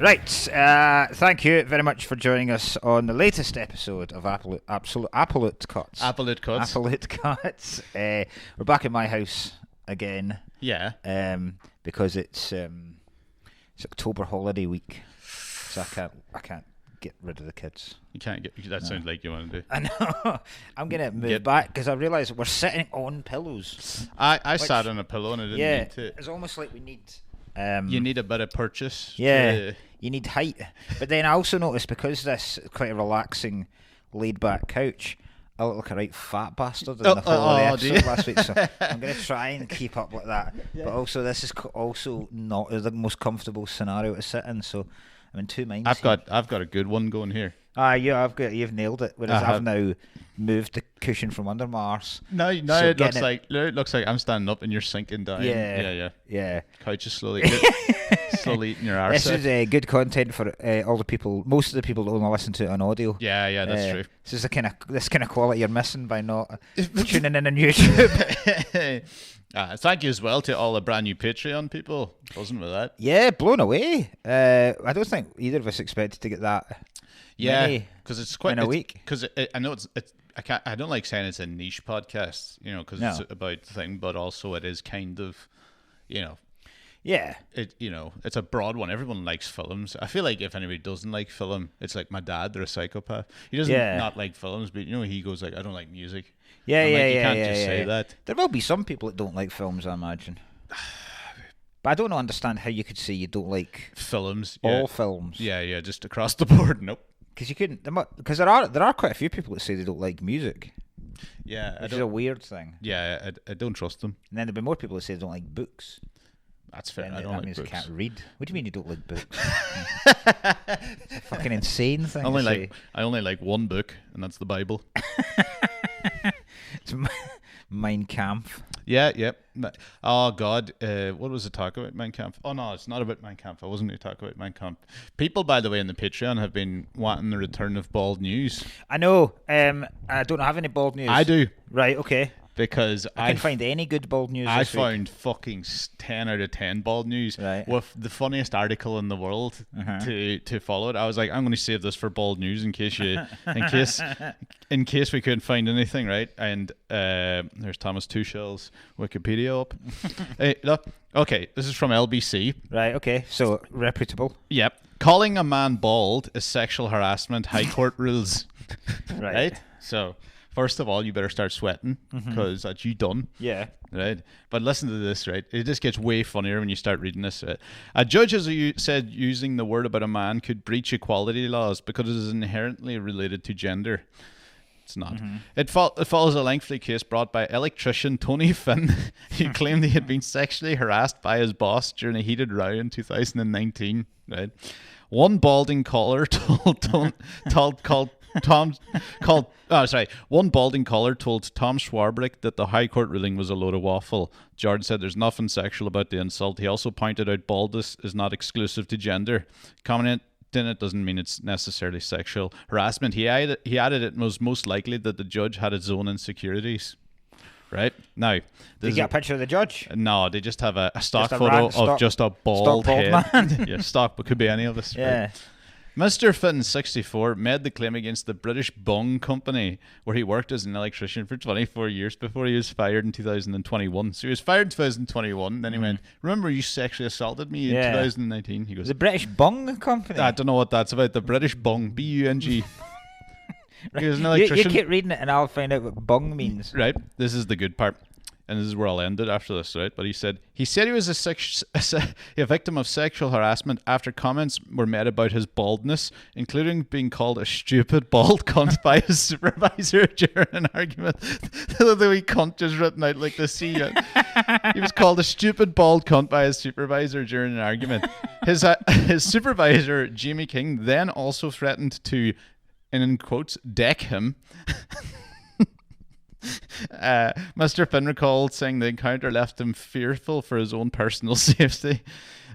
Right, thank you very much for joining us on the latest episode of Absolute Cuts. Absolute Cuts. We're back in my house again. Yeah. Because it's October holiday week, so I can't get rid of the kids. You can't get that. Sounds like you want to do. I know. I'm gonna move back because I realise we're sitting on pillows. I sat on a pillow and I didn't need to. It's almost like we need. You need a bit of purchase. Yeah, you need height. But then I also noticed because this is quite a relaxing, laid-back couch, I look like a right fat bastard in the whole of the episode last week. So I'm going to try and keep up like that. Yeah. But also, this is also not the most comfortable scenario to sit in. So I'm in two minds. I've got a good one going here. You've nailed it. Whereas I've now moved the cushion from under my arse. No, it looks like I'm standing up and you're sinking down. Yeah. Couch is slowly eating your arse. This is good content for all the people. Most of the people that only listen to it on audio. Yeah, that's true. This is the kind of quality you're missing by not tuning in on YouTube. Thank you as well to all the brand new Patreon people. Buzzing with that. Yeah, blown away. I don't think either of us expected to get that. Yeah, because it's quite in a week. Because I know it's I don't like saying it's a niche podcast, because it's about the thing, but also it is kind of, Yeah. It's a broad one. Everyone likes films. I feel like if anybody doesn't like film, it's like my dad. They're a psychopath. He doesn't not like films, but he goes like, I don't like music. Yeah, you can't just say that. There will be some people that don't like films, I imagine. But I don't understand how you could say you don't like films. All films. Yeah, just across the board. Nope. Because you couldn't. Because there are quite a few people that say they don't like music. Yeah, which is a weird thing. Yeah, I don't trust them. And then there'll be more people that say they don't like books. That's fair. And I don't that like means books. You can't read. What do you mean you don't like books? It's a fucking insane thing. I only like one book, and that's the Bible. It's Mein Kampf. Yeah. Oh God, what was the talk about Mein Kampf? Oh no, it's not about Mein Kampf. I wasn't going to talk about Mein Kampf. People, by the way, in the Patreon have been wanting the return of bald news. I know. I don't have any bald news. I do. Right. Okay. Because I can't find any good bald news. I found fucking 10 out of 10 bald news with the funniest article in the world to follow it. I was like, I'm going to save this for bald news in case we couldn't find anything, right? And there's Thomas Tuchel's Wikipedia up. Hey, look, okay, this is from LBC. Right. Okay. So reputable. Yep. Calling a man bald is sexual harassment. High Court rules. Right. So. First of all, you better start sweating because that's you done. Yeah. Right. But listen to this, right? It just gets way funnier when you start reading this. A judge has said using the word about a man could breach equality laws because it is inherently related to gender. It's not. It follows a lengthy case brought by electrician Tony Finn, who claimed he had been sexually harassed by his boss during a heated row in 2019. Right. One balding caller One balding caller told Tom Swarbrick that the High Court ruling was a load of waffle. Judge said there's nothing sexual about the insult. He also pointed out baldness is not exclusive to gender. Commenting it doesn't mean it's necessarily sexual harassment. He added it was most likely that the judge had his own insecurities. Right? Now, did you get a picture of the judge? No, they just have a stock photo of just a bald head. Man. Yeah, stock, but could be any of us. Yeah. Right? Mr. Finn, 64, made the claim against the British Bung Company, where he worked as an electrician for 24 years before he was fired in 2021. So he was fired in 2021, then he went, remember you sexually assaulted me in 2019? He goes, the British Bung Company? I don't know what that's about. The British Bung, B-U-N-G. Right. He was an electrician. You keep reading it and I'll find out what bung means. Right, this is the good part. And this is where I'll end it after this, right? But he said he was a victim of sexual harassment after comments were made about his baldness, including being called a stupid bald cunt by his supervisor during an argument. The wee cunt just written out like the C. He was called a stupid bald cunt by his supervisor during an argument. His supervisor, Jamie King, then also threatened to, and in quotes, deck him. Mr. Finn recalled saying the encounter left him fearful for his own personal safety.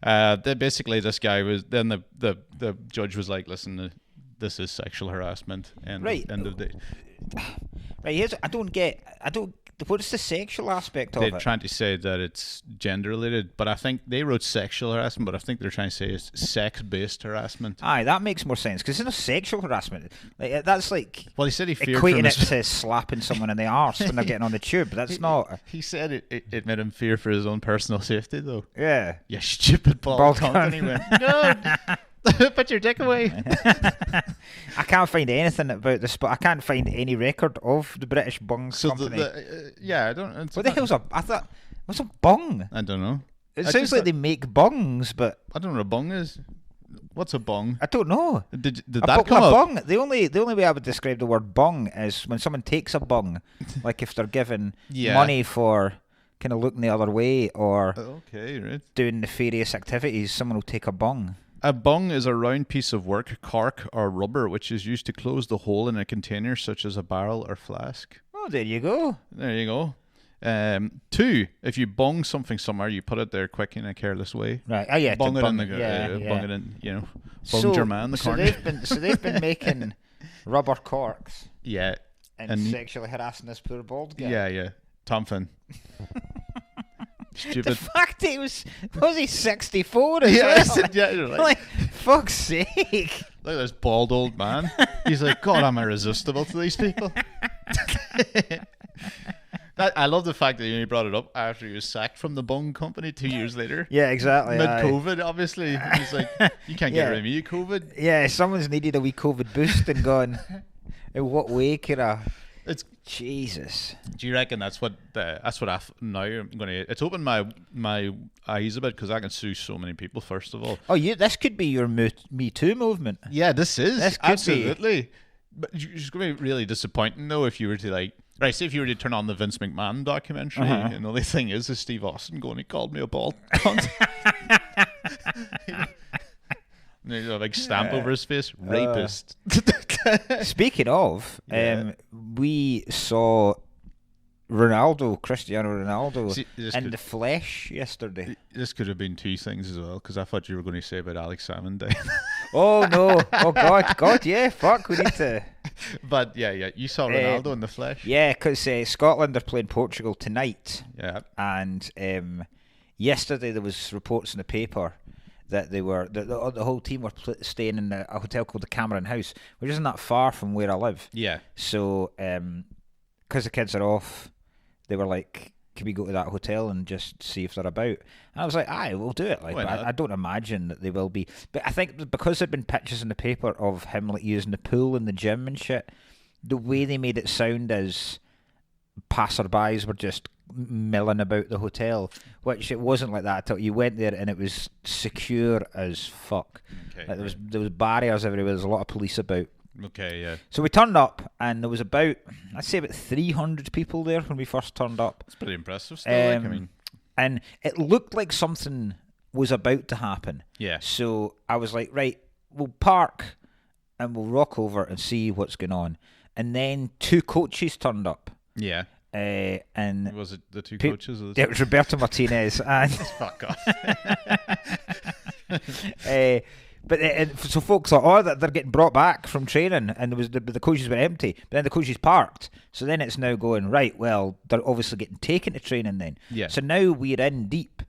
Basically, this guy was then the judge was like, "Listen, this is sexual harassment." And right. end of the Right, what's the sexual aspect of They're it? trying to say that it's gender related, but I think they wrote sexual harassment, but I think they're trying to say it's sex-based harassment. Aye, that makes more sense, because it's not sexual harassment. Like, that's like Well, he said he feared equating from it his... to slapping someone in the arse when they're getting on the tube. That's not... He said it made him fear for his own personal safety, though. Yeah. You stupid bald cunt. And he went, no, put your dick away. I can't find anything about this, but I can't find any record of the British Bung Company. Yeah, I don't... What the hell's what's a bung? I don't know. It sounds like they make bungs, but... I don't know what a bung is. What's a bung? I don't know. Did A that come a up? bung. The only way I would describe the word bung is when someone takes a bung, like if they're given money for kind of looking the other way or Okay, right. doing nefarious activities, someone will take a bung. A bung is a round piece of work, cork or rubber, which is used to close the hole in a container such as a barrel or flask. Oh, there you go. There you go. 2, if you bung something somewhere, you put it there quick in a careless way. Right. Oh yeah. Bung it in the yeah. bung it in, bung your man in the corner. They've been making rubber corks. Yeah. And sexually harassing this poor bald guy. Yeah. Tom Finn. Stupid. The fact that was he 64 as well? Yeah, you're like, fuck's sake. Look at this bald old man. He's like, God, I'm irresistible to these people. I love the fact that he brought it up after he was sacked from the Bung Company 2 years later. Yeah, exactly. Mid-COVID, obviously. He's like, you can't get rid of me, COVID. Yeah, someone's needed a wee COVID boost and gone, in what way could I... It's Jesus. Do you reckon that's what now I'm gonna? It's opened my eyes a bit because I can sue so many people. First of all, this could be your Me Too movement. Yeah, this could absolutely. Be. But it's gonna be really disappointing though if you were to say if you were to turn on the Vince McMahon documentary, and the only thing is Steve Austin going, he called me a bald cunt. A big stamp over his face. Rapist. Speaking of, we saw Cristiano Ronaldo, in the flesh yesterday. This could have been 2 things as well, because I thought you were going to say about Alex Salmon Day. Oh no! Oh God! Yeah, fuck. We need to. But yeah, you saw Ronaldo in the flesh. Yeah, because Scotland are playing Portugal tonight. Yeah. And yesterday there was reports in the paper that they were the whole team were staying in a hotel called the Cameron House, which isn't that far from where I live. Yeah. So, because the kids are off, they were like, "Can we go to that hotel and just see if they're about?" And I was like, "Aye, we'll do it." Like, but I don't imagine that they will be. But I think because there'd been pictures in the paper of him like using the pool in the gym and shit, the way they made it sound as passerbys were just milling about the hotel, which it wasn't like that at all. You went there and it was secure as fuck. Okay. Like there was barriers everywhere. There's a lot of police about. Okay, yeah. So we turned up and there was about 300 people there when we first turned up. It's pretty impressive still. And it looked like something was about to happen. Yeah. So I was like, right, we'll park and we'll rock over and see what's going on. And then 2 coaches turned up. Yeah. And was it the 2 coaches? Or it was Roberto Martinez and fuck off. So folks thought, they're getting brought back from training, and there was the coaches were empty. But then the coaches parked, so then it's now going right. Well, they're obviously getting taken to training then. Yeah. So now we're in deep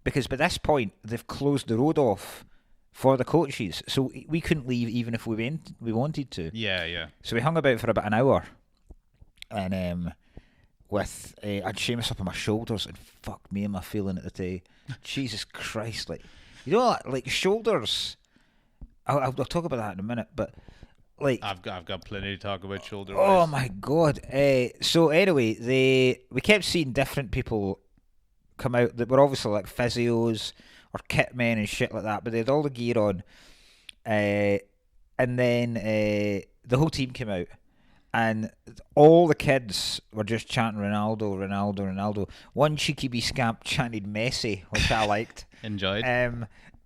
because by this point they've closed the road off for the coaches, so we couldn't leave even if we wanted to. Yeah. So we hung about for about an hour, and with I had Seamus up on my shoulders, and fuck me, am I feeling it today? Jesus Christ, like shoulders. I'll talk about that in a minute, but like I've got plenty to talk about shoulder. Oh my God! So anyway, we kept seeing different people come out that were obviously like physios or kit men and shit like that, but they had all the gear on, and then the whole team came out. And all the kids were just chanting Ronaldo, Ronaldo, Ronaldo. One cheeky wee scamp chanted Messi, which I liked. Enjoyed.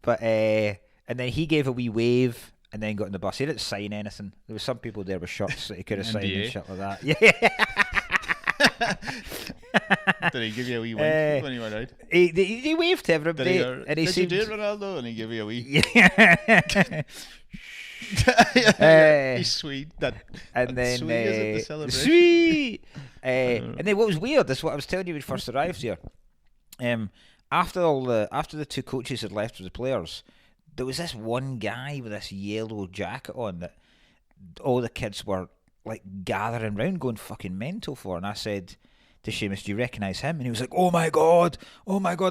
But and then he gave a wee wave and then got in the bus. He didn't sign anything. There was some people there with shirts that he could have signed and shit like that. Yeah. Did he give you a wee wink when he went out? He waved to everybody. Did he and he did seemed... you do it, Ronaldo? And he gave you a wee... Yeah. He's sweet. And then sweet, is it, the celebration? sweet. And then what was weird is what I was telling you when we first arrived here. After the two coaches had left with the players, there was this one guy with this yellow jacket on that all the kids were like gathering round, going fucking mental for. And I said to Seamus, "Do you recognise him?" And he was like, "Oh my god,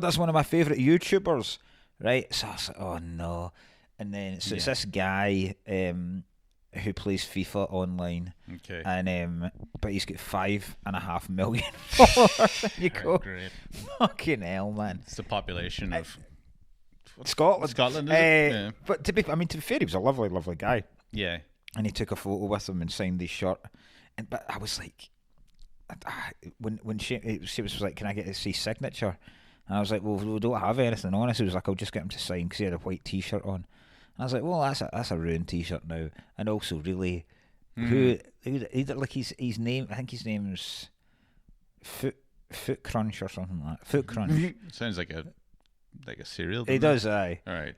that's one of my favourite YouTubers." Right? So I was like, "Oh no." And then it's this guy who plays FIFA online. Okay. And but he's got 5.5 million followers. You go, great. fucking hell, man. It's the population of Scotland. Scotland, is it? Yeah. But to be fair, he was a lovely, lovely guy. Yeah. And he took a photo with him and signed his shirt. But I was like, when she was like, "Can I get his signature?" And I was like, "Well, we don't have anything on us." He was like, "I'll just get him to sign," because he had a white T-shirt on. And I was like, "Well, that's a ruined T-shirt now." And also, really, who like his name? I think his name's Foot Crunch or something like that. Foot Crunch. Sounds like a cereal. He does, aye. All right.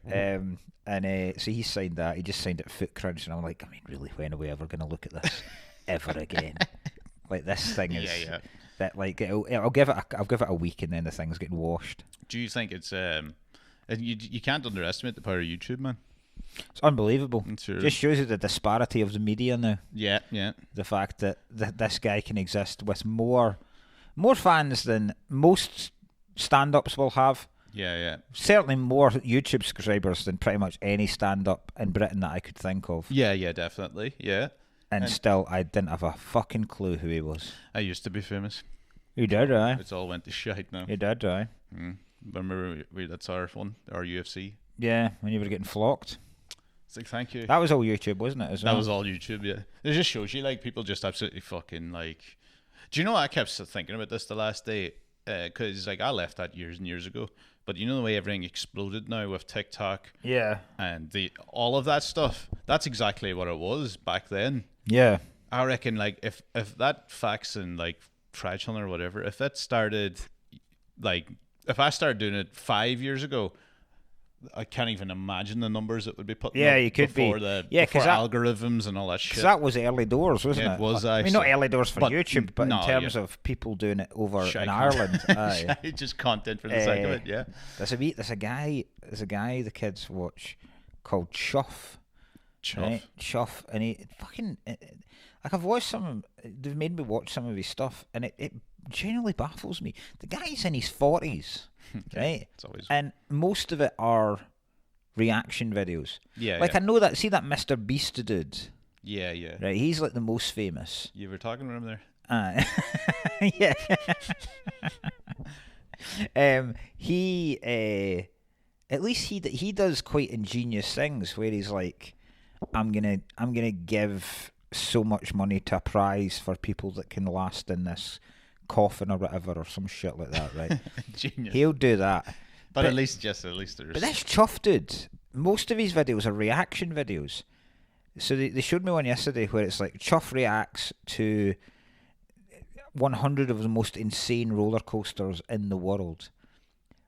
So he signed that. He just signed it Foot Crunch, and I'm like, really, when are we ever going to look at this ever again? Like, this thing is that, like, I'll give it a week, and then the thing's getting washed. Do you think it's you can't underestimate the power of YouTube, man? It's unbelievable. Sure. Just shows you the disparity of the media now. Yeah. The fact that this guy can exist with more fans than most stand-ups will have. Yeah. Certainly more YouTube subscribers than pretty much any stand-up in Britain that I could think of. Yeah, definitely. Yeah. And still, I didn't have a fucking clue who he was. I used to be famous. You did, right? It's all went to shite now. You did, right? Remember, that's our one, our UFC. Yeah, when you were getting flocked. It's like, thank you. That was all YouTube, wasn't it? As well? That was all YouTube, yeah. It just shows you, like, people just absolutely fucking, like... Do you know, I kept thinking about this the last day, because, like, I left that years and years ago, but you know the way everything exploded now with TikTok? Yeah. And all of that stuff? That's exactly what it was back then. Yeah. I reckon, like, if that fax and, like, Fragile or whatever, if it started, like, if I started doing it 5 years ago, I can't even imagine the numbers it would be putting up you could before be. before algorithms and all that shit. Because that was early doors, wasn't it? It was, I mean, not early doors for YouTube, but in terms of people doing it over in Ireland. Just content for the sake of it, yeah. There's a guy the kids watch called Chuff. Right? Chuff, and he fucking... like, I've watched they've made me watch some of his stuff, and it genuinely baffles me. The guy's in his 40s, right? And most of it are reaction videos. Yeah. Like, I know that, see that Mr. Beast dude? Yeah. Right, he's like the most famous. You were talking about him there? Yeah. He, at least he does quite ingenious things where he's like, I'm gonna give so much money to a prize for people that can last in this coffin or whatever, or some shit like that, right? Genius. He'll do that. But at least there's... But this Chuff dude, most of his videos are reaction videos. So they showed me one yesterday where it's like Chuff reacts to 100 of the most insane roller coasters in the world.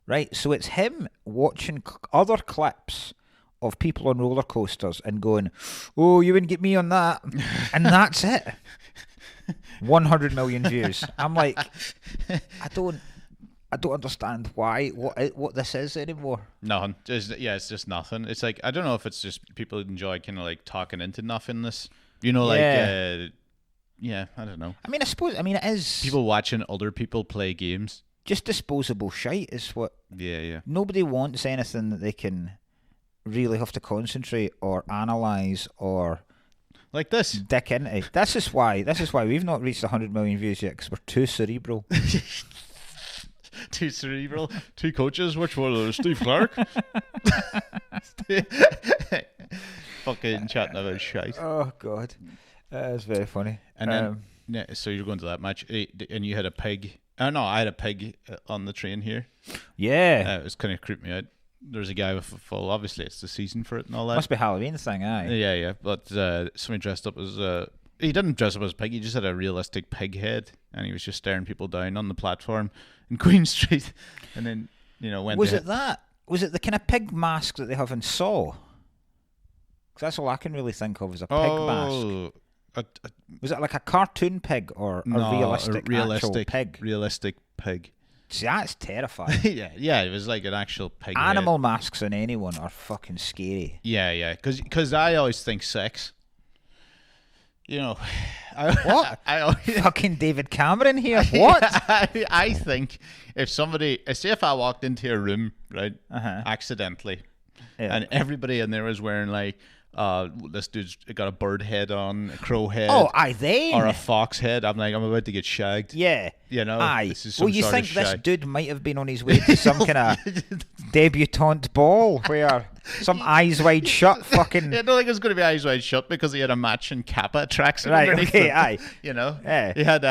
Right? So it's him watching other clips of people on roller coasters and going, "Oh, you wouldn't get me on that." And that's it. 100 million views. I'm like, I don't understand what this is anymore. Nothing. It's just nothing. It's like, I don't know if it's just people enjoy kind of like talking into nothingness. You know, like, I don't know. I mean, it is. People watching other people play games. Just disposable shite is what. Yeah. Nobody wants anything that they can really have to concentrate or analyse or like this dick into. This is why we've not reached 100 million views yet, because we're too cerebral. Too cerebral. Two coaches. Which one of those? Steve Clark. Fucking chatting about shite. Oh god, that's very funny. And then so you're going to that match, and you had a pig. No, I had a pig on the train here. Yeah, it was kind of creeped me out. There's a guy with a full. Obviously, it's the season for it and all that. Must be Halloween thing, aye. Yeah. But somebody dressed up as he didn't dress up as a pig. He just had a realistic pig head, and he was just staring people down on the platform in Queen Street. And then went. Was it the kind of pig mask that they have in Saw? That's all I can really think of is a pig mask. Was it like a cartoon pig or no, a realistic actual pig? Realistic pig. See, that's terrifying. yeah, it was like an actual pig. Animal masks on anyone are fucking scary. Yeah, because I always think sex. You know, what? Fucking David Cameron here. What? I think if somebody, say if I walked into a room, right, accidentally, and everybody in there was wearing like, this dude's got a bird head on, a crow head. Oh, aye, then. Or a fox head. I'm like, I'm about to get shagged. Yeah. You know? Aye. This is some well, you sort think of this shag. dude might have been on his way to some kind of debutante ball where some eyes wide shut fucking... Yeah, I don't think it was going to be eyes wide shut because he had a matching Kappa tracksuit right, underneath okay, him. aye. You know? Yeah. He had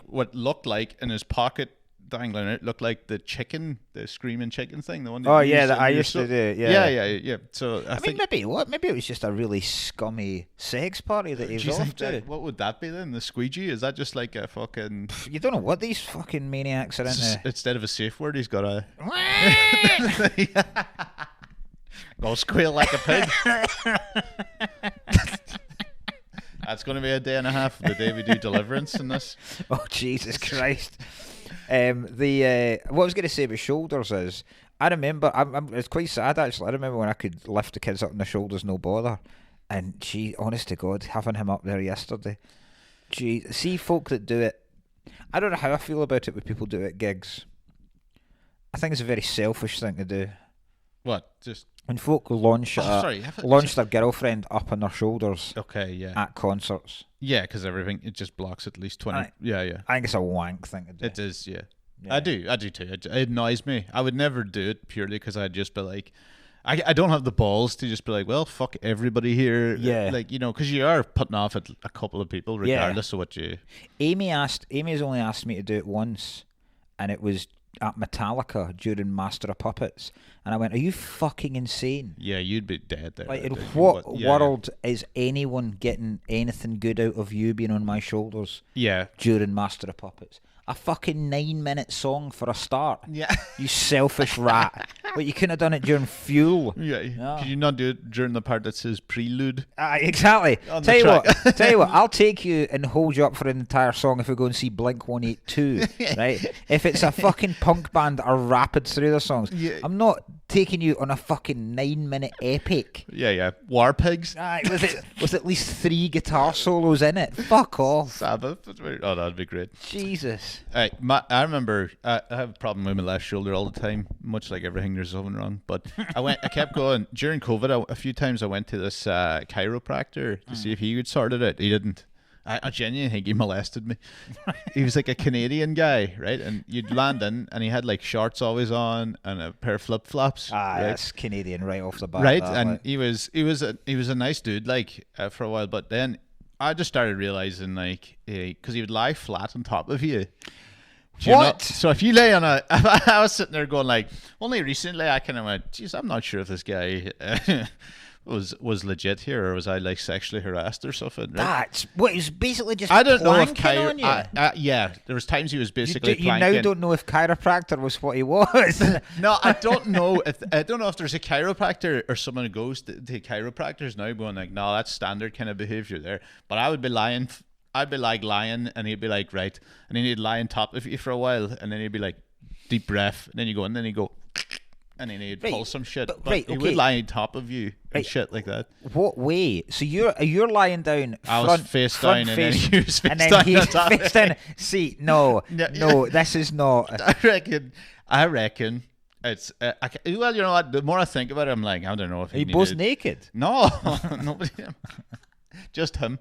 what looked like in his pocket dangling out looked like the chicken, the screaming chicken thing, the one that that I used to do. Yeah. So I think maybe it was just a really scummy sex party that he was off to. What would that be then? The squeegee? Is that just like a fucking? You don't know what these fucking maniacs are into. Instead of a safe word, he's got a. Go squeal like a pig. That's going to be a day and a half of the day we do deliverance in this. Oh Jesus Christ! What I was going to say about shoulders is, I remember, it's quite sad actually. I remember when I could lift the kids up on the shoulders, no bother. And honest to God, having him up there yesterday, see folk that do it. I don't know how I feel about it when people do it at gigs. I think it's a very selfish thing to do. What? Just when folk launch their girlfriend up on their shoulders. Okay, yeah. At concerts. Yeah, because everything, it just blocks at least 20. Yeah. I think it's a wank thing to do. It is, yeah. I do too. It annoys me. I would never do it purely because I'd just be like, I don't have the balls to just be like, well, fuck everybody here. Yeah. Like, you know, because you are putting off at a couple of people regardless of what you... Amy's only asked me to do it once, and it was at Metallica during Master of Puppets, and I went, are you fucking insane? Yeah, you'd be dead there. Like, in what world is anyone getting anything good out of you being on my shoulders during Master of Puppets? A fucking 9-minute song for a start. Yeah. You selfish rat. But you couldn't have done it during Fuel. Yeah. Could you not do it during the part that says prelude? Exactly. Tell you what, I'll take you and hold you up for an entire song if we go and see Blink 182, right? If it's a fucking punk band that are rapid through their songs. Yeah. I'm not taking you on a fucking 9-minute epic. Yeah. War Pigs. With at least 3 guitar solos in it. Fuck off. Sabbath. Oh, that'd be great. Jesus. I remember I have a problem with my left shoulder all the time, much like everything. There's something wrong, but I kept going during COVID. A few times I went to this chiropractor to see if he would sort it out. He didn't. I genuinely think he molested me. He was like a Canadian guy, right? And you'd land in, and he had like shorts always on and a pair of flip flops. Right? That's Canadian right off the bat. Right, and he was a nice dude, like for a while, but then I just started realizing, like, because he would lie flat on top of you. What? So if you lay on I was sitting there going like, only recently I kind of went, geez, I'm not sure if this guy was legit here or was I like sexually harassed or something. Right? That's what he was basically just. I don't know if on you. Yeah, there was times he was basically. You now don't know if chiropractor was what he was. No, I don't know if there's a chiropractor or someone who goes to chiropractors now going like, no, that's standard kind of behavior there. But I would be lying. I'd be like lying, and he'd be like, right, and then he'd lie on top of you for a while, and then he'd be like, deep breath, and then you go, and then he'd go, and then he'd pull some shit, but he would lie on top of you and shit like that. What way? So you're lying down. I was face down, and then he was face down. See, no, this is not. I reckon. It's well, you know what? The more I think about it, I'm like, I don't know if he was naked. No, nobody, just him.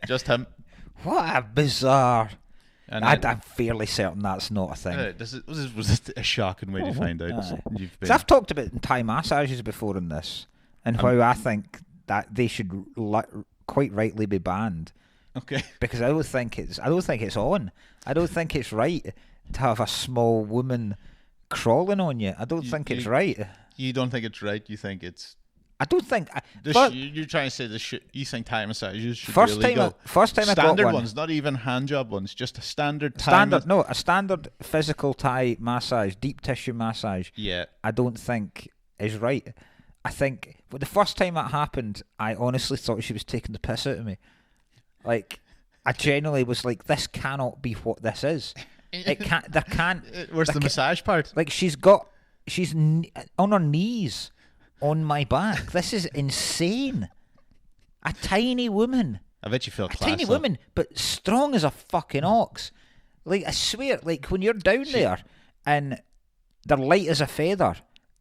just him. What a bizarre. And I'm fairly certain that's not a thing. Was this a shocking way to find out? Because I've talked about Thai massages before in this, and how I think that they should quite rightly be banned. Okay. Because I don't think it's on. I don't think it's right to have a small woman crawling on you. I don't think it's right. You don't think it's right? You think it's I don't think. You're trying to say you think Thai massages should first be illegal? First time I got one. Standard ones, not even hand job ones, just a standard Thai. A standard physical Thai massage, deep tissue massage. Yeah. I don't think is right. I think, but the first time that happened, I honestly thought she was taking the piss out of me. Like, I genuinely was like, this cannot be what this is. It can't. There can't. Where's the massage part? Like, she's on her knees on my back. This is insane. A tiny woman. I bet you feel class. Tiny woman, but strong as a fucking ox. Like, I swear, like, when you're down there and they're light as a feather,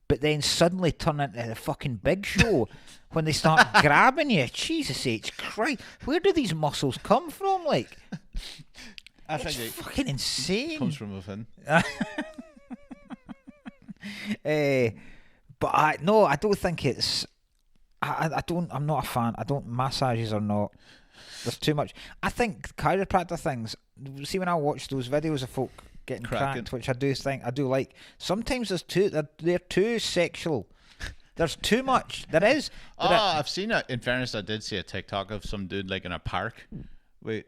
but then suddenly turn into the fucking Big Show when they start grabbing you. Jesus H. Christ. Where do these muscles come from? Like, I think it's fucking insane. Comes from within. But I don't think it's. I'm not a fan. Massages are not. There's too much. I think chiropractor things. See, when I watch those videos of folk getting cracked, which I do like. Sometimes they're too sexual. There's too much. There is. I've seen it. In fairness, I did see a TikTok of some dude like in a park. Wait.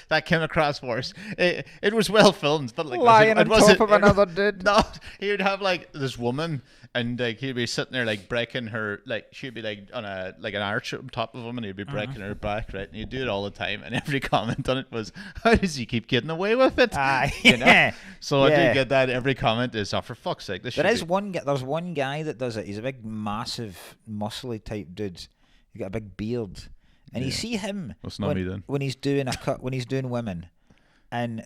That came across worse. It was well filmed, but like lying on top of another dude. No, he would have like this woman, and like he'd be sitting there like breaking her, like she'd be like on an arch on top of him, and he'd be breaking her back, right? And he'd do it all the time, and every comment on it was, "How does he keep getting away with it?" You know? So I do get that. Every comment is, "Oh, for fuck's sake!" There's one guy that does it. He's a big, massive, muscly type dude. He's got a big beard. And you see him when he's doing when he's doing women, and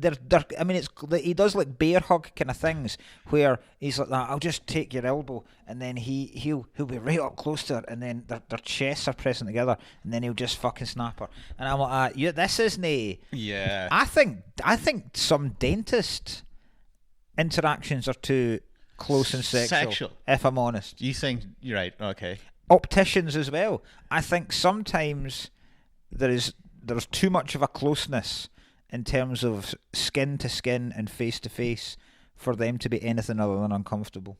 he does like bear hug kind of things where he's like that. I'll just take your elbow, and then he'll be right up close to her, and then their chests are pressing together, and then he'll just fucking snap her. And I'm like, this isn't. Yeah. I think some dentist interactions are too close and sexual. If I'm honest. You think you're right? Okay. Opticians as well. I think sometimes there's too much of a closeness in terms of skin to skin and face to face for them to be anything other than uncomfortable.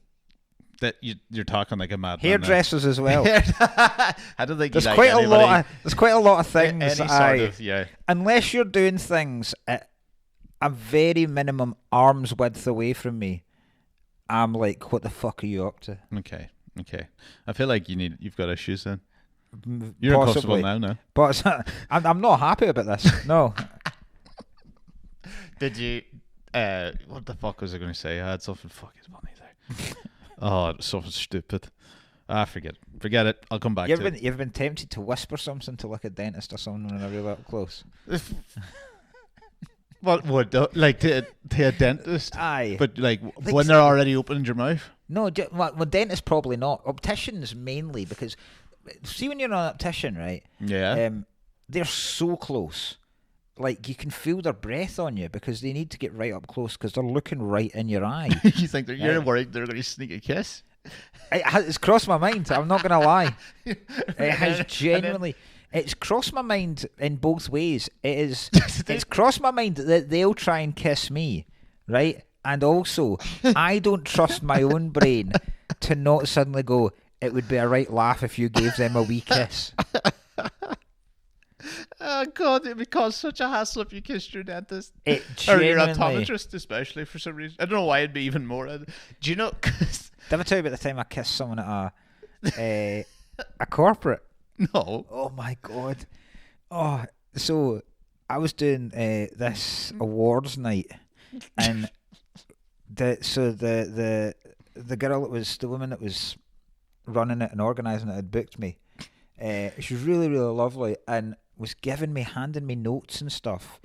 That you're talking like a madman. Hairdressers as well. I don't think there's quite a lot of things. Unless you're doing things at a very minimum arm's width away from me, I'm like, what the fuck are you up to? Okay. I feel like you've got issues then. You're uncomfortable now, no? But I'm not happy about this. No. Did you? What the fuck was I going to say? I had something fucking funny there. Oh, something stupid. Forget it. I'll come back to it. You've been tempted to whisper something to like a dentist or someone when they're really up close. What would like to a dentist? Aye, but like when they're already opening your mouth. No, well, dentists probably not. Opticians mainly, because see when you're an optician, right? Yeah. They're so close, like you can feel their breath on you because they need to get right up close because they're looking right in your eye. You think you're worried they're going to sneak a kiss? It's crossed my mind. I'm not going to lie. It has genuinely. It's crossed my mind in both ways. It's crossed my mind that they'll try and kiss me, right? And also, I don't trust my own brain to not suddenly go, it would be a right laugh if you gave them a wee kiss. Oh, God, it would cause such a hassle if you kissed your dentist. Or your optometrist, especially, for some reason. I don't know why it'd be even more. Do you know? Did I ever tell you about the time I kissed someone at a corporate? No. Oh my God. Oh, so I was doing this awards night, and the girl that was the woman that was running it and organising it had booked me. She was really, really lovely and was handing me notes and stuff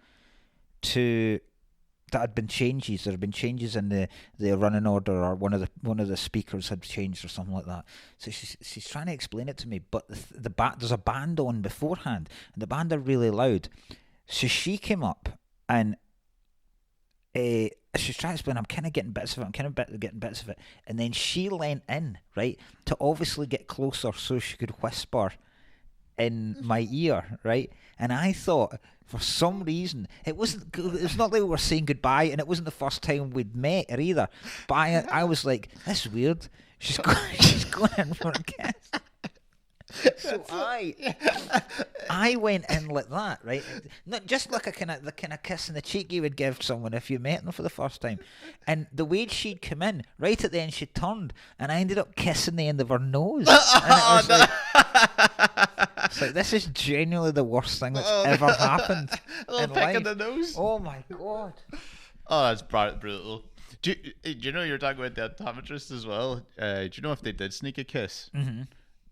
that had been changes. There had been changes in the running order, or one of the speakers had changed or something like that. So she's trying to explain it to me, but there's a band on beforehand, and the band are really loud. So she came up and she's trying to explain. I'm kind of getting bits of it, and then she leant in, right, to obviously get closer so she could whisper in my ear, right? And I thought, for some reason, it's not like we were saying goodbye, and it wasn't the first time we'd met either. But I was like, that's weird. She's going in for a kiss. So I went in like that, right? Not just like the kind of kiss in the cheek you would give someone if you met them for the first time. And the way she'd come in, right at the end, she turned, and I ended up kissing the end of her nose. And it was it's like, this is genuinely the worst thing that's ever happened in life. In the nose. Oh my god. Oh, that's brutal. Do you know you're talking about the optometrist as well? Do you know if they did sneak a kiss? Mm-hmm.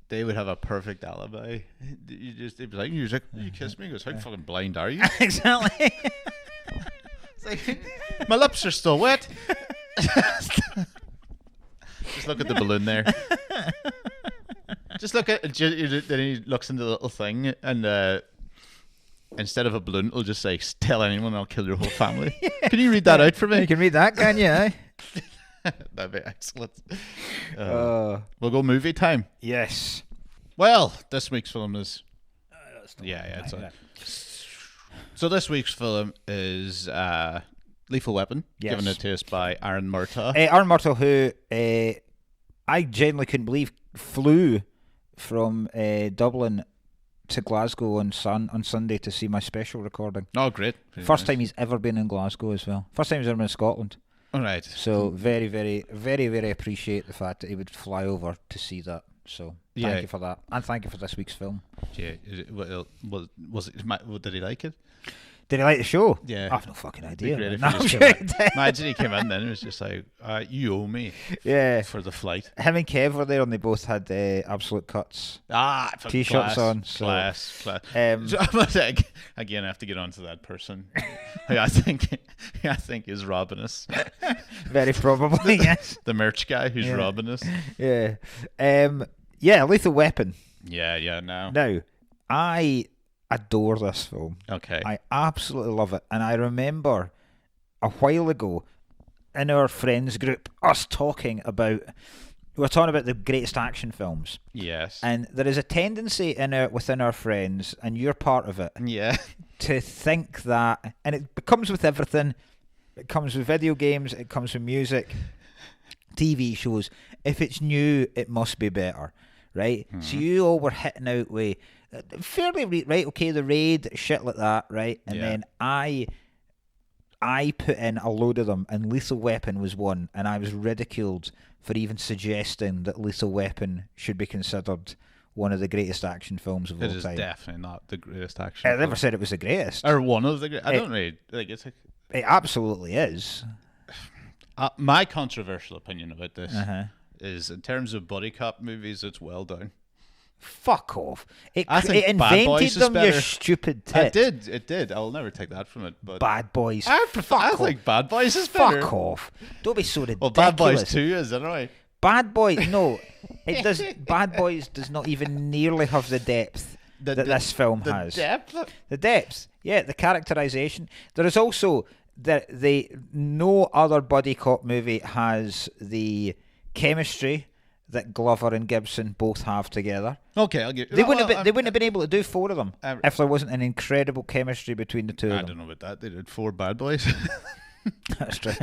They would have a perfect alibi. They'd be like, "You kissed me." He goes, "How fucking blind are you?" Exactly. It's like, my lips are still wet. Just look at the balloon there. Just look at. Then he looks into the little thing, and instead of a balloon, it'll just say, "Tell anyone, I'll kill your whole family." Yeah. Can you read that out for me? You can read that, can you? That'd be excellent. We'll go movie time. Yes. Well, this week's film is. So this week's film is Lethal Weapon, given it to us by Aaron Murtaugh. Aaron Murtaugh, who I genuinely couldn't believe flew from Dublin to Glasgow on Sunday to see my special recording. Oh, great! First time he's ever been in Glasgow as well. First time he's ever been in Scotland. All right. So very, very, very, very appreciate the fact that he would fly over to see that. So thank you for that, and thank you for this week's film. Yeah, was it? Did he like it? Did he like the show? Yeah. I have no fucking idea. Imagine he came in then and it was just like, you owe me for the flight. Him and Kev were there and they both had Absolute Cuts T-shirts on. So. Class. So again, I have to get on to that person who I think is robbing us. Very probably, yes. The merch guy who's robbing us. Yeah. Lethal Weapon. Yeah, now. Now, I adore this film. Okay. I absolutely love it. And I remember a while ago in our friends group us talking about the greatest action films. Yes. And there is a tendency within our friends, and you're part of it. Yeah. To think that, and it comes with everything. It comes with video games, it comes with music, TV shows. If it's new, it must be better. Right? Mm-hmm. So you all were hitting out with fairly right, okay, The Raid, shit like that, right? And then I put in a load of them, and Lethal Weapon was one, and I was ridiculed for even suggesting that Lethal Weapon should be considered one of the greatest action films of all time. It is definitely not the greatest action. I never said it was the greatest. Or one of the greatest. I don't really think it's like... It absolutely is. My controversial opinion about this is, in terms of buddy cop movies, it's well done. Fuck off. It invented them, you stupid tit. It did. I'll never take that from it. But Bad Boys. I think Bad Boys is better. Fuck off. Don't be so ridiculous. Well, Bad Boys 2 is, anyway. Bad Boys, no. It does. Bad Boys does not even nearly have the depth that this film has. The depth? Yeah, the characterization. There is also... no other buddy cop movie has the chemistry that Glover and Gibson both have together. Okay, I'll give. They wouldn't have been able to do 4 of them if there wasn't an incredible chemistry between the two of them. I don't know about that. They did 4 Bad Boys. That's true.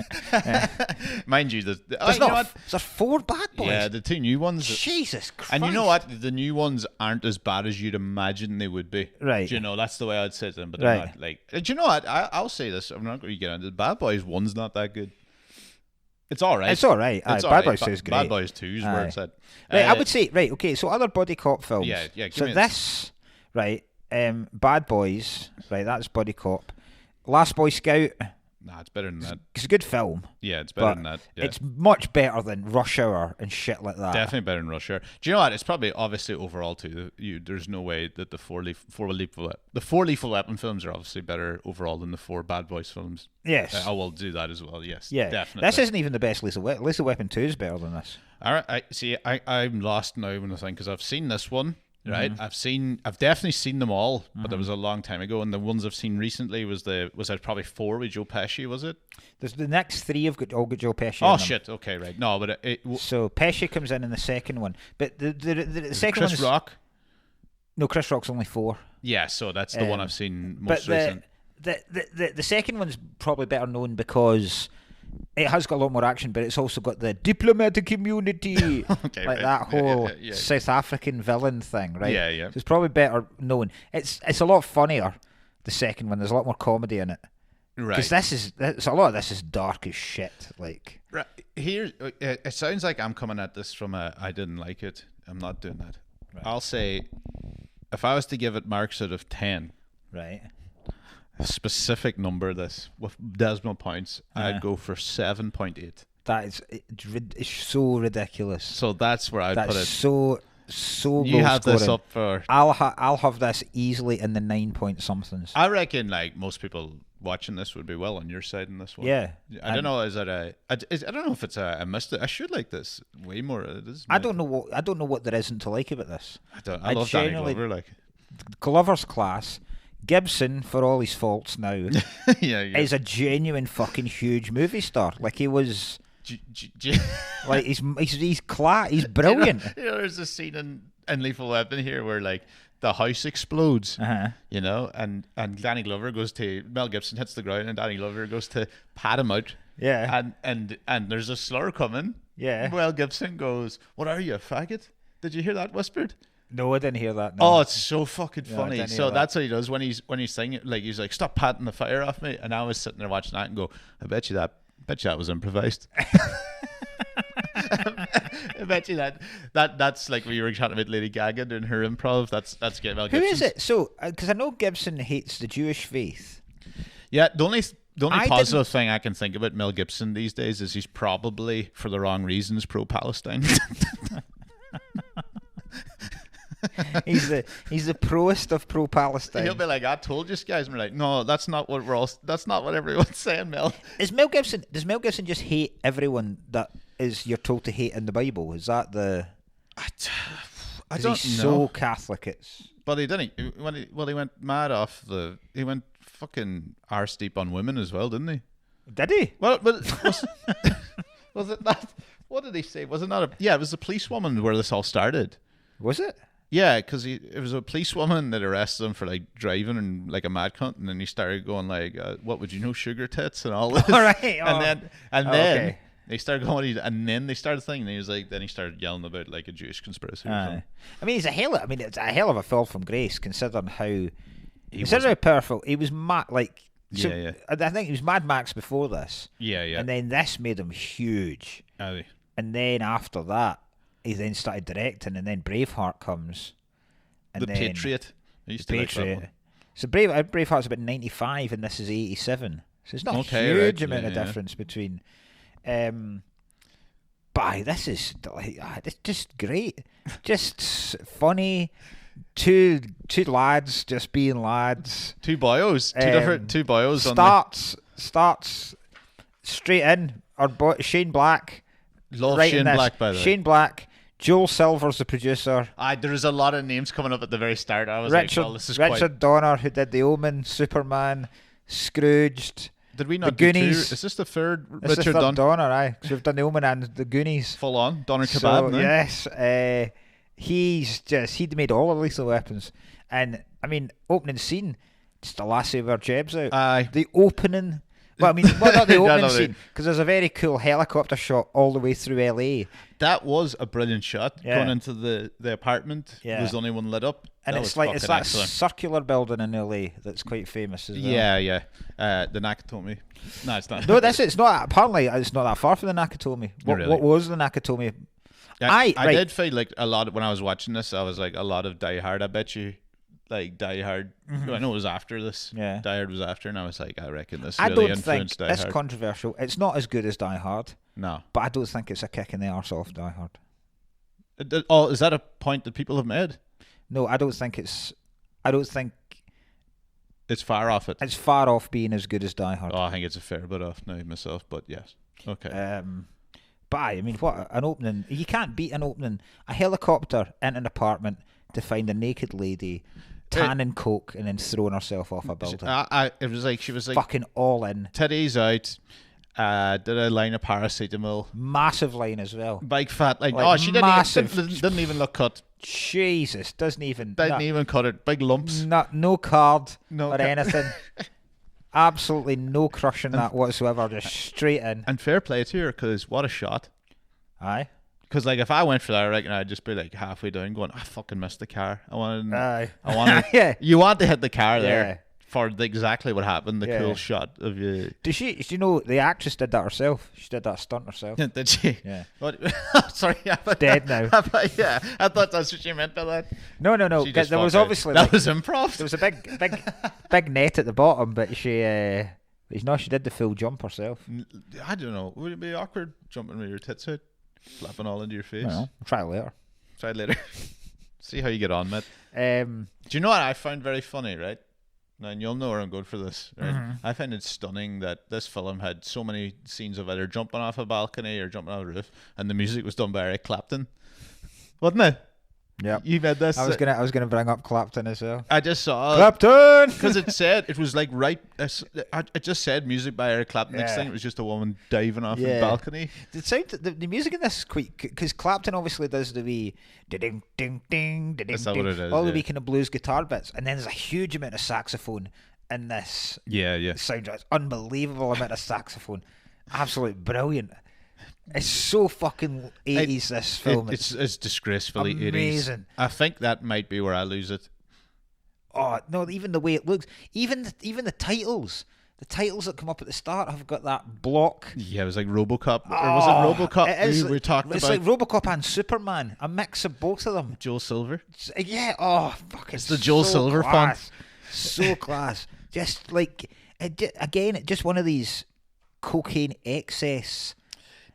Mind you, there's 4 Bad Boys. Yeah, the 2 new ones. Jesus Christ! And you know what? The new ones aren't as bad as you'd imagine they would be. Right. Do you know, that's the way I'd say them. But they're not like. Do you know what? I'll say this. I'm not going to get into it. Bad Boys 1's not that good. It's all right. It's all right. Bad Boys 2 is great. Bad Boys 2 is where it's at. Right, I would say, right, okay, so other buddy cop films. Yeah. So this, right, Bad Boys, right, that's buddy cop. Last Boy Scout. Nah, it's better than that. It's a good film. Yeah, it's better than that. Yeah. It's much better than Rush Hour and shit like that. Definitely better than Rush Hour. Do you know what? It's probably obviously overall too. There's no way that the four Lethal Weapon films are obviously better overall than the 4 Bad Boys films. Yes. I will do that as well. Yes. Yeah. Definitely. This isn't even the best Lethal Weapon. Lethal Weapon 2 is better than this. All right. I'm lost now when I think, because I've seen this one. Right, I've definitely seen them all, but that was a long time ago. And the ones I've seen recently was probably 4 with Joe Pesci, was it? There's the next 3 have all got Joe Pesci. Oh shit! Okay, right. No, but so Pesci comes in the second one, but the second one Chris Rock. No, Chris Rock's only 4. Yeah, so that's the one I've seen most recent. The second one's probably better known because it has got a lot more action, but it's also got the diplomatic immunity, Okay, like right. that whole Yeah. South African villain thing, right? Yeah. So it's probably better known. It's a lot funnier, the second one. There's a lot more comedy in it. Right. Because a lot of this is dark as shit. Like, Right. Here, it sounds like I'm coming at this from I didn't like it. I'm not doing that. Right. I'll say, if I was to give it marks out of 10, right? a specific number this with decimal points, I'd go for 7.8. That is it's so ridiculous. So that's where I'd put it. So You low have this scoring. up for. I'll have this easily in the 9 point somethings. I reckon like most people watching this would be well on your side in this one. Yeah. I don't know. I don't know if it's I missed it. I should like this way more. It is. I don't know what there isn't to like about this. I love Danny Glover. Like. Glover's class. Gibson, for all his faults now, yeah. is a genuine fucking huge movie star. Like he was. Like he's brilliant. There's a scene in Lethal Weapon here where like the house explodes, you know, and Danny Glover goes to Mel Gibson hits the ground and Danny Glover goes to pat him out. Yeah. And there's a slur coming. Yeah. Mel Gibson goes, "What are you, a faggot?" Did you hear that whispered? No, I didn't hear that. No. Oh, it's so fucking No, I funny. didn't So hear that's what he does when he's singing. Like he's like, "Stop patting the fire off me." And I was sitting there watching that and go, "I bet you that was improvised." I bet you that's like when you were chatting about Lady Gaga doing her improv. That's Mel Gibson. Who is it? So, because I know Gibson hates the Jewish faith. Yeah, the only I positive thing I can think about Mel Gibson these days is he's probably, for the wrong reasons, pro-Palestine. He's the proest of pro-Palestine. He'll be like, "I told you guys," and we're like, "No, that's not what everyone's saying, Mel." Does Mel Gibson just hate everyone that you're told to hate in the Bible? Is that the? I don't he's know. so Catholic. But he didn't. He went mad off he went fucking arse deep on women as well, didn't he? Did he? Well, but was it that? What did he say? Was it not it was the policewoman where this all started. Was it? Yeah, because it was a policewoman that arrested him for like driving and like a mad cunt, and then he started going like, "What would you know, sugar tits and all this." All right. And then okay. they started going, and then they started thinking. And he was like, then he started yelling about like a Jewish conspiracy. Or something. I mean, it's a hell of a fall from grace considering how powerful he was. Like, so, yeah. I think he was Mad Max before this. Yeah. And then this made him huge. Aye. And then after that, he then started directing, and then Braveheart comes. And The then Patriot. I used to like that one. So Braveheart's about 95, and this is 87. So it's not a huge amount of difference between. But this is like it's just great, just funny. Two lads just being lads. Two boyos. Two boyos. Starts straight in. Shane Black. Love Shane Black, by the way. Shane Black. Joel Silver's the producer. There's a lot of names coming up at the very start. I was Richard, like, "Well, this is Richard Donner, who did The Omen, Superman, Scrooged. Did we not The Goonies? Is this the third This Richard is Donner, aye. So we've done The Omen and The Goonies. Full on Donner So, kebab. yes, he'd made all of Lethal Weapons, and I mean, opening scene, just a lassie with her jabs out. Aye. The opening. Well, I mean, not the opening No, scene, because there's a very cool helicopter shot all the way through LA. That was a brilliant shot. Yeah. Going into the apartment. Yeah. It was the only one lit up. And That it's was like it's fucking that excellent. circular building in LA that's quite famous as well. Yeah. The Nakatomi. No, it's not. No, it's not. Apparently, it's not that far from the Nakatomi. Really? What was the Nakatomi? I right. did feel like a lot when I was watching this. I was like a lot of Die Hard. I bet you, like Die Hard. I know it was after this. Yeah. Die Hard was after, and I was like, I reckon this I really don't think influenced Die it's Hard. controversial. It's not as good as Die Hard, No. but I don't think it's a kick in the arse off Die Hard. Oh, is that a point that people have made? No, I don't think it's far off it. It's far off being as good as Die Hard. Oh, I think it's a fair bit off now myself, but yes. Okay. But I mean, what an opening! You can't beat an opening. A helicopter in an apartment to find a naked lady, tanning coke, and then throwing herself off a building. It was like she was like Fucking all in. titties out. Did a line of paracetamol. Massive line as well. Big fat like she massive. didn't even look cut. Jesus, didn't even Didn't even cut it. Big lumps. No card No or ca- anything. Absolutely no crush in that whatsoever. Just straight in. And fair play to her, because what a shot. Aye. Because like if I went for that, I reckon I'd just be like halfway down, going, I fucking missed the car. I wanted. Yeah. You want to hit the car Yeah. there for exactly what happened. The cool shot of you. Do you know the actress did that herself? She did that stunt herself. Did she? Yeah. What? Sorry, Dead now. Yeah, I thought that's what you meant by that. No. She just There was fucked out. obviously that was improv. there was a big net at the bottom, but she did the full jump herself. I don't know. Would it be awkward jumping with your tits out, flapping all into your face? I'll try it later. Try it later. See how you get on, mate. Um, Do you know what I found very funny, right? Now, and you'll know where I'm going for this, right? Mm-hmm. I find it stunning that this film had so many scenes of either jumping off a balcony or jumping off a roof, and the music was done by Eric Clapton, wasn't it? Yeah. You made this. I was gonna bring up Clapton as well. I just saw Clapton, because it was like it just said music by Eric Clapton. Next thing it was just a woman diving off a balcony. The music in this is quite, because Clapton obviously does the wee ding ding ding ding That's not what it is, all the wee kind of blues guitar bits, and then there's a huge amount of saxophone in this. Yeah. Soundtrack. It's unbelievable amount of saxophone. Absolutely brilliant. It's so fucking 80s, this film. It's disgracefully amazing. 80s. I think that might be where I lose it. Oh, no, even the way it looks. Even the titles. The titles that come up at the start have got that block. Yeah, it was like RoboCop. Or was it RoboCop? It is, we talked about. It's like RoboCop and Superman. A mix of both of them. Joel Silver. Yeah, oh, fucking It's the Joel Silver class. So class. Just like, again, just one of these cocaine excess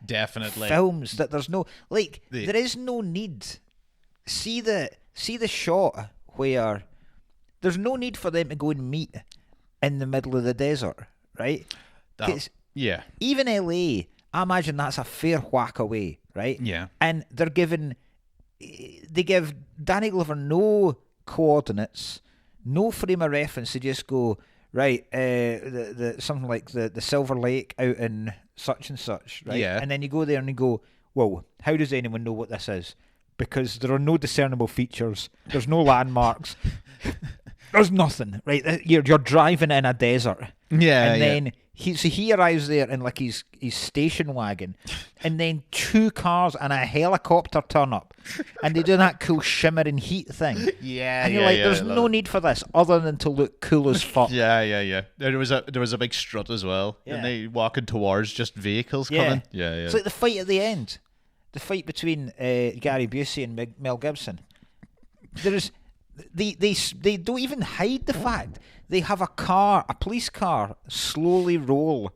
Definitely films that there's no, like, there is no need. See the shot where there's no need for them to go and meet in the middle of the desert, right? Yeah. Even LA, I imagine that's a fair whack away, right? Yeah. And they give Danny Glover no coordinates, no frame of reference. They just go, right, the something like the Silver Lake out in such and such, right? Yeah. And then you go there and you go, whoa, how does anyone know what this is? Because there are no discernible features. There's no landmarks. There's nothing, right? You're driving in a desert. Yeah. And then he arrives there in like his station wagon, and then two cars and a helicopter turn up, and they do that cool shimmering heat thing. Yeah. And you're like, there's no need for this other than to look cool as fuck. Yeah. There was a big strut as well, and they walking towards just vehicles coming. Yeah. It's like the fight at the end, the fight between Gary Busey and Mel Gibson. There's they don't even hide the fact they have a police car, slowly roll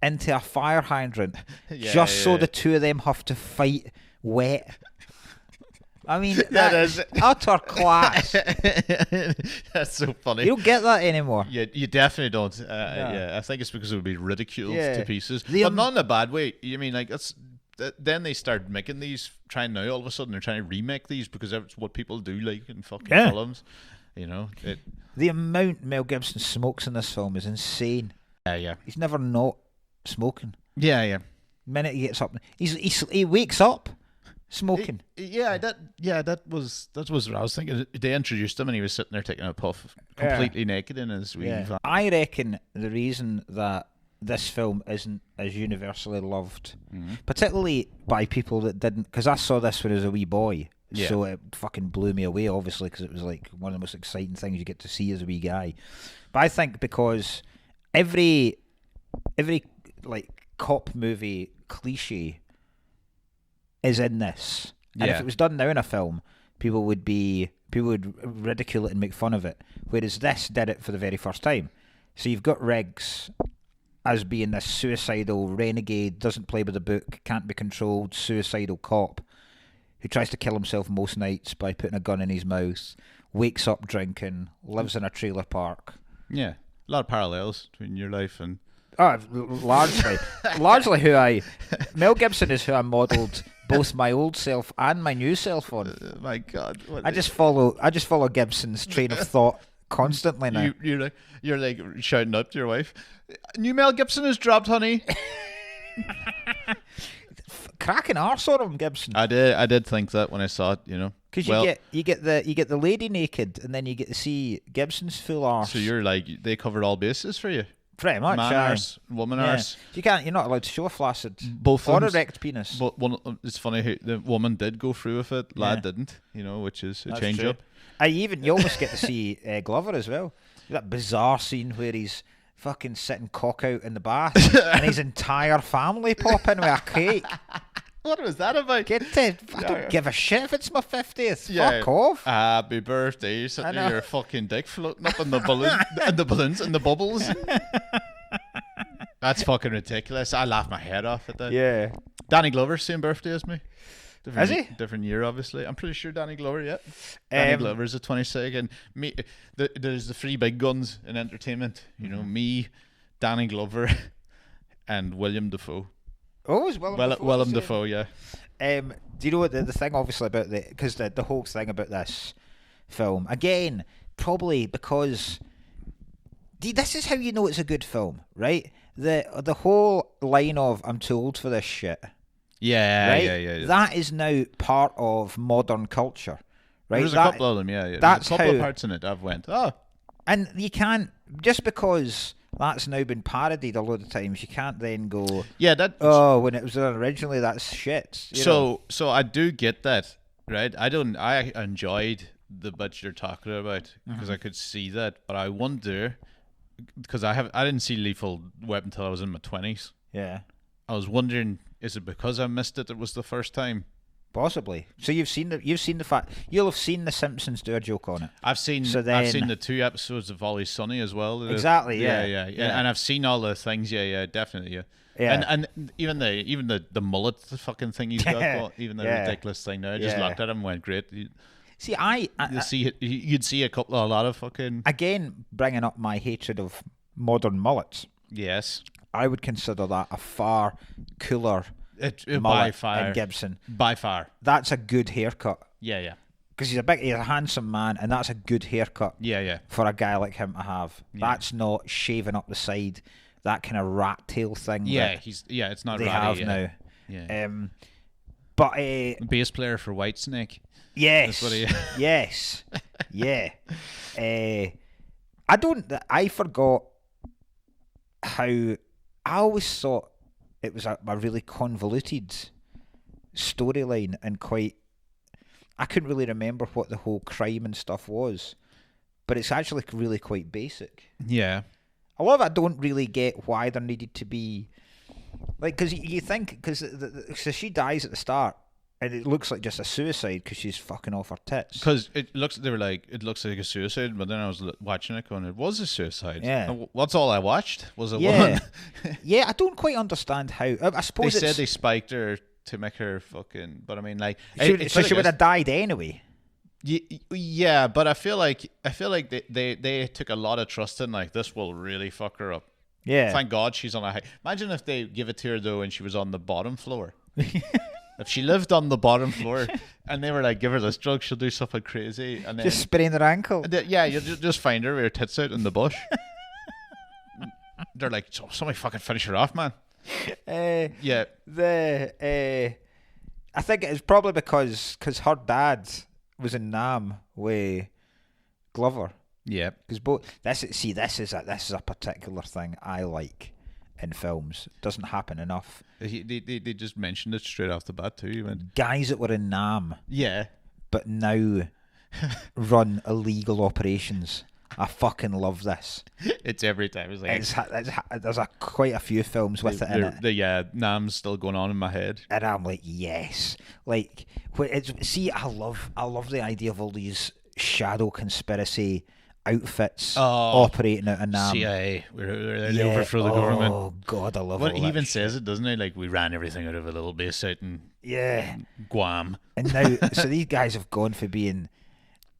into a fire hydrant so the two of them have to fight wet. I mean, that is utter class. That's so funny. You don't get that anymore. Yeah, you definitely don't. Yeah, I think it's because it would be ridiculed to pieces, but not in a bad way. You mean like that's. Then they start making these. Trying now, all of a sudden, they're trying to remake these because that's what people do, like in fucking films. You know, the amount Mel Gibson smokes in this film is insane. Yeah. He's never not smoking. Yeah. The minute he gets up, he wakes up smoking. That was what I was thinking. They introduced him and he was sitting there taking a puff, completely naked in his wee van. I reckon the reason that this film isn't as universally loved, particularly by people that didn't, because I saw this when I was a wee boy, so it fucking blew me away, obviously, because it was like one of the most exciting things you get to see as a wee guy. But I think because every like cop movie cliche is in this, and if it was done now in a film, people would ridicule it and make fun of it, whereas this did it for the very first time. So you've got Riggs as being this suicidal renegade, doesn't play by the book, can't be controlled, suicidal cop who tries to kill himself most nights by putting a gun in his mouth, wakes up drinking, lives in a trailer park. Yeah, a lot of parallels between your life and... largely Mel Gibson is who I modelled both my old self and my new self on. My God. I just follow Gibson's train of thought constantly now. You're like shouting up to your wife, new Mel Gibson has dropped, honey. Cracking arse on him, Gibson. I did think that when I saw it, you know, because you get the lady naked, and then you get to see Gibson's full arse. So you're like, they covered all bases for you. Pretty much, man arse, woman arse. You're not allowed to show a flaccid Both or of them. erect penis. But it's funny how the woman did go through with it, lad didn't. Which is a change up. You almost get to see Glover as well. That bizarre scene where he's fucking sitting cock out in the bath and his entire family pop in with a cake. What was that about? I don't give a shit if it's my 50th. Fuck off. Happy birthday. You're sitting there, your fucking dick floating up in the balloon, and the balloons and the bubbles. That's fucking ridiculous. I laughed my head off at that. Yeah. Danny Glover, same birthday as me. Is he? Different year, obviously. I'm pretty sure Danny Glover, yeah. Danny Glover's a 22nd. Me, there's the three big guns in entertainment. Me, Danny Glover, and William Dafoe. Oh, it's Willem Willem Dafoe, yeah. Do you know what the thing, obviously, about because the whole thing about this film, again, probably because this is how you know it's a good film, right? The whole line of "I'm too old for this shit." Yeah, right? yeah. That is now part of modern culture, right? There's a couple of them, yeah. That's There's a couple of parts in it I've went, and you can't, just because that's now been parodied a load of times, you can't then go, when it was done originally, that's shit. So I do get that, right? I enjoyed the bit you're talking about because I could see that, but I wonder, because I didn't see Lethal Weapon until I was in my 20s. Yeah. I was wondering, is it because I missed it was the first time? Possibly. So you've seen the fact, you'll have seen The Simpsons do a joke on it. I've seen the 2 episodes of Always Sunny as well. Exactly. Yeah. And I've seen all the things. Yeah, definitely. Yeah. Yeah. And even the mullet fucking thing he's got, even the ridiculous thing there. I just looked at him and went, great. See, you'd see a lot of fucking, again, bringing up my hatred of modern mullets. Yes. I would consider that a far cooler by far in Gibson. By far. That's a good haircut. Yeah. Because he's a handsome man, and that's a good haircut. Yeah. For a guy like him to have. Yeah. That's not shaving up the side, that kind of rat tail thing. Yeah, it's not they ratty, have now. Yeah. But bass player for Whitesnake. Yes. That's what he yes. Yeah. I forgot how I always thought it was a really convoluted storyline and I couldn't really remember what the whole crime and stuff was, but it's actually really quite basic. Yeah. A lot of it I don't really get why there needed to be, like, because you think, because she dies at the start and it looks like just a suicide because she's fucking off her tits. Because it looks like a suicide, but then I was watching it going, it was a suicide. Yeah. That's all I watched was a woman. Yeah, I don't quite understand how. I suppose they said they spiked her to make her fucking, but I mean, like, so she would have died anyway. Yeah, but I feel like they took a lot of trust in, like, this will really fuck her up. Yeah. Thank God she's on a high. Imagine if they give it to her though and she was on the bottom floor. If she lived on the bottom floor and they were like, give her this drug, she'll do something crazy, and then just sprain her ankle. You just find her with her tits out in the bush. They're like, somebody fucking finish her off, man. Yeah. I think it's probably because her dad was in Nam with Glover. Yeah. Because this is a particular thing I like in films. It doesn't happen enough. They just mentioned it straight off the bat too. Guys that were in Nam. Yeah. But now run illegal operations. I fucking love this. It's every time. It's like there's quite a few films with it in it. Nam's still going on in my head, and I'm like, yes. Like, I love the idea of all these shadow conspiracy outfits operating out of Nam. CIA, they overthrow the government. Oh God, I love it. Well, he even says it, doesn't he? Like, we ran everything out of a little base out in Guam. And now, so these guys have gone from being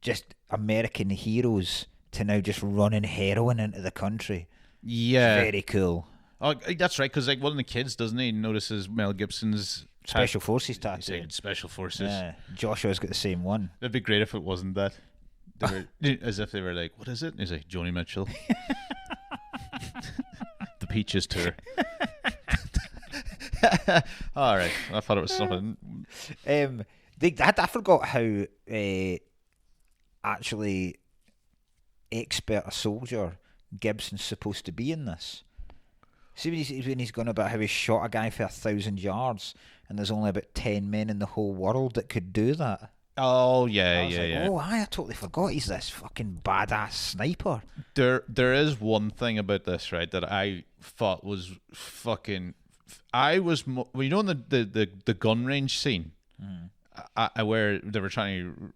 just American heroes to now just running heroin into the country. Yeah. It's very cool. Oh, that's right, because like one of the kids, doesn't he, notices Mel Gibson's Special Forces tattoo. He's like, Special Forces. Yeah. Joshua's got the same one. It'd be great if it wasn't that. As if they were like, what is it? And he's like, Joni Mitchell. The Peaches Tour. All right. I thought it was something. I forgot how actually expert a soldier Gibson's supposed to be in this. See when he's gone about how he shot a guy for 1,000 yards, and there's only about 10 men in the whole world that could do that. Oh yeah, Oh, I totally forgot he's this fucking badass sniper. There is one thing about this, right, that I thought was fucking. Well, you know, in the gun range scene, where they were trying to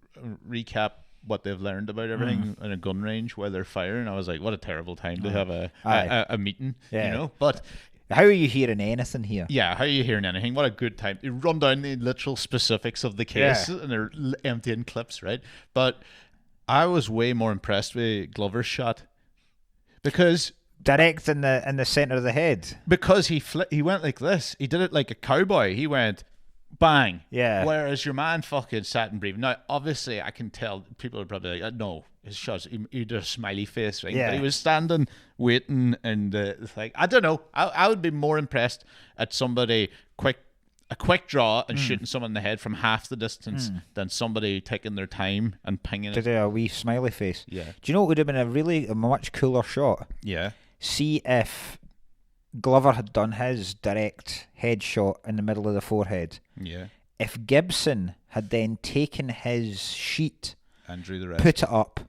recap what they've learned about everything in a gun range while they're firing. I was like, what a terrible time to have a meeting, you know. But how are you hearing anything here? Yeah, how are you hearing anything? What a good time. You run down the literal specifics of the case, and they're emptying clips, right? But I was way more impressed with Glover's shot because direct in the center of the head. Because he went like this. He did it like a cowboy. He went bang. Yeah. Whereas your man fucking sat and breathed. Now, obviously, I can tell people are probably like, no, his shots, he did a smiley face, right? Yeah. But he was standing, waiting, and like, I don't know. I would be more impressed at somebody a quick draw and shooting someone in the head from half the distance than somebody taking their time and pinging to it. do a wee smiley face. Yeah. Do you know what would have been a much cooler shot? Yeah. See if Glover had done his direct headshot in the middle of the forehead. Yeah. If Gibson had then taken his sheet and drew the rest, put it up,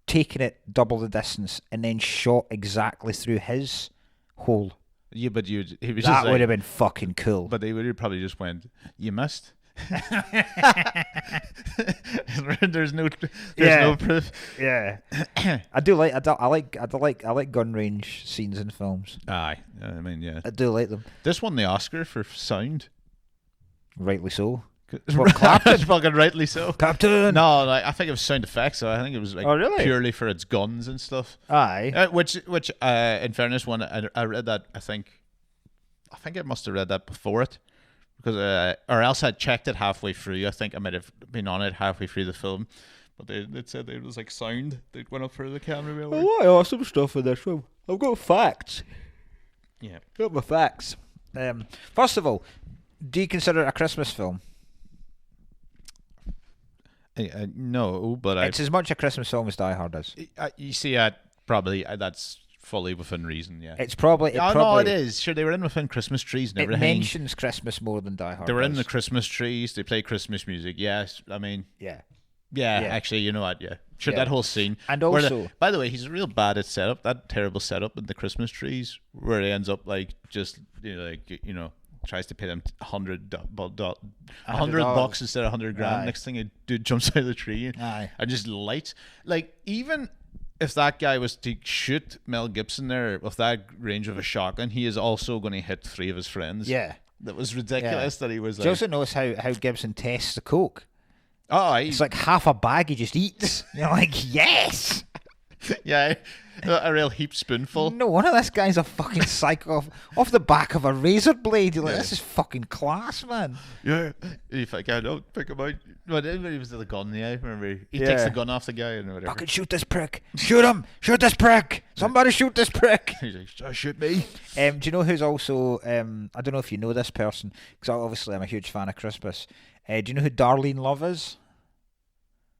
taken it double the distance, and then shot exactly through his hole. Yeah, but he was that just would have been fucking cool. But they would have probably just went, "You missed." there's no proof. Yeah, I like gun range scenes in films. Aye, I mean, yeah, I do like them. This won the Oscar for sound. Rightly so. Clapton, fucking rightly so. Captain. No, like, I think it was sound effects. So I think it was like purely for its guns and stuff. Aye. Which, in fairness, when I read that, I think I must have read that before it. Because, or else I'd checked it halfway through. I think I might have been on it halfway through the film, but they said it was like sound. They went up for the camera. A lot of awesome stuff in this film. I've got facts. Yeah, got my facts. First of all, do you consider it a Christmas film? No, but it's as much a Christmas film as Die Hard is. You see, probably that's fully within reason, yeah. It's probably... no, it is. Sure, they were in within Christmas trees and everything. It mentions Christmas more than Die Hard. They were in the Christmas trees. They play Christmas music. Yes, I mean... Yeah, actually, you know what, yeah. Sure, that whole scene. And also... by the way, he's real bad at setup. That terrible setup with the Christmas trees where he ends up, like, just, tries to pay them $100 bucks instead of $100 grand. Next thing, a dude jumps out of the tree and just lights. Like, even... if that guy was to shoot Mel Gibson there with that range of a shotgun, he is also going to hit 3 of his friends. Yeah. That was ridiculous that he was like... Do you also notice how Gibson tests the coke? Oh, it's like half a bag he just eats. You're like, yes! Yeah, a real heap spoonful. No wonder this guy's a fucking psycho off the back of a razor blade. You're like, this is fucking class, man. Yeah. If I don't pick him out. But he was the gun, yeah. Remember, he takes the gun off the guy and whatever. Fucking shoot this prick. Shoot him. Shoot this prick. Somebody shoot this prick. He's like, shoot me. Do you know who's also, I don't know if you know this person, because obviously I'm a huge fan of Christmas. Do you know who Darlene Love is?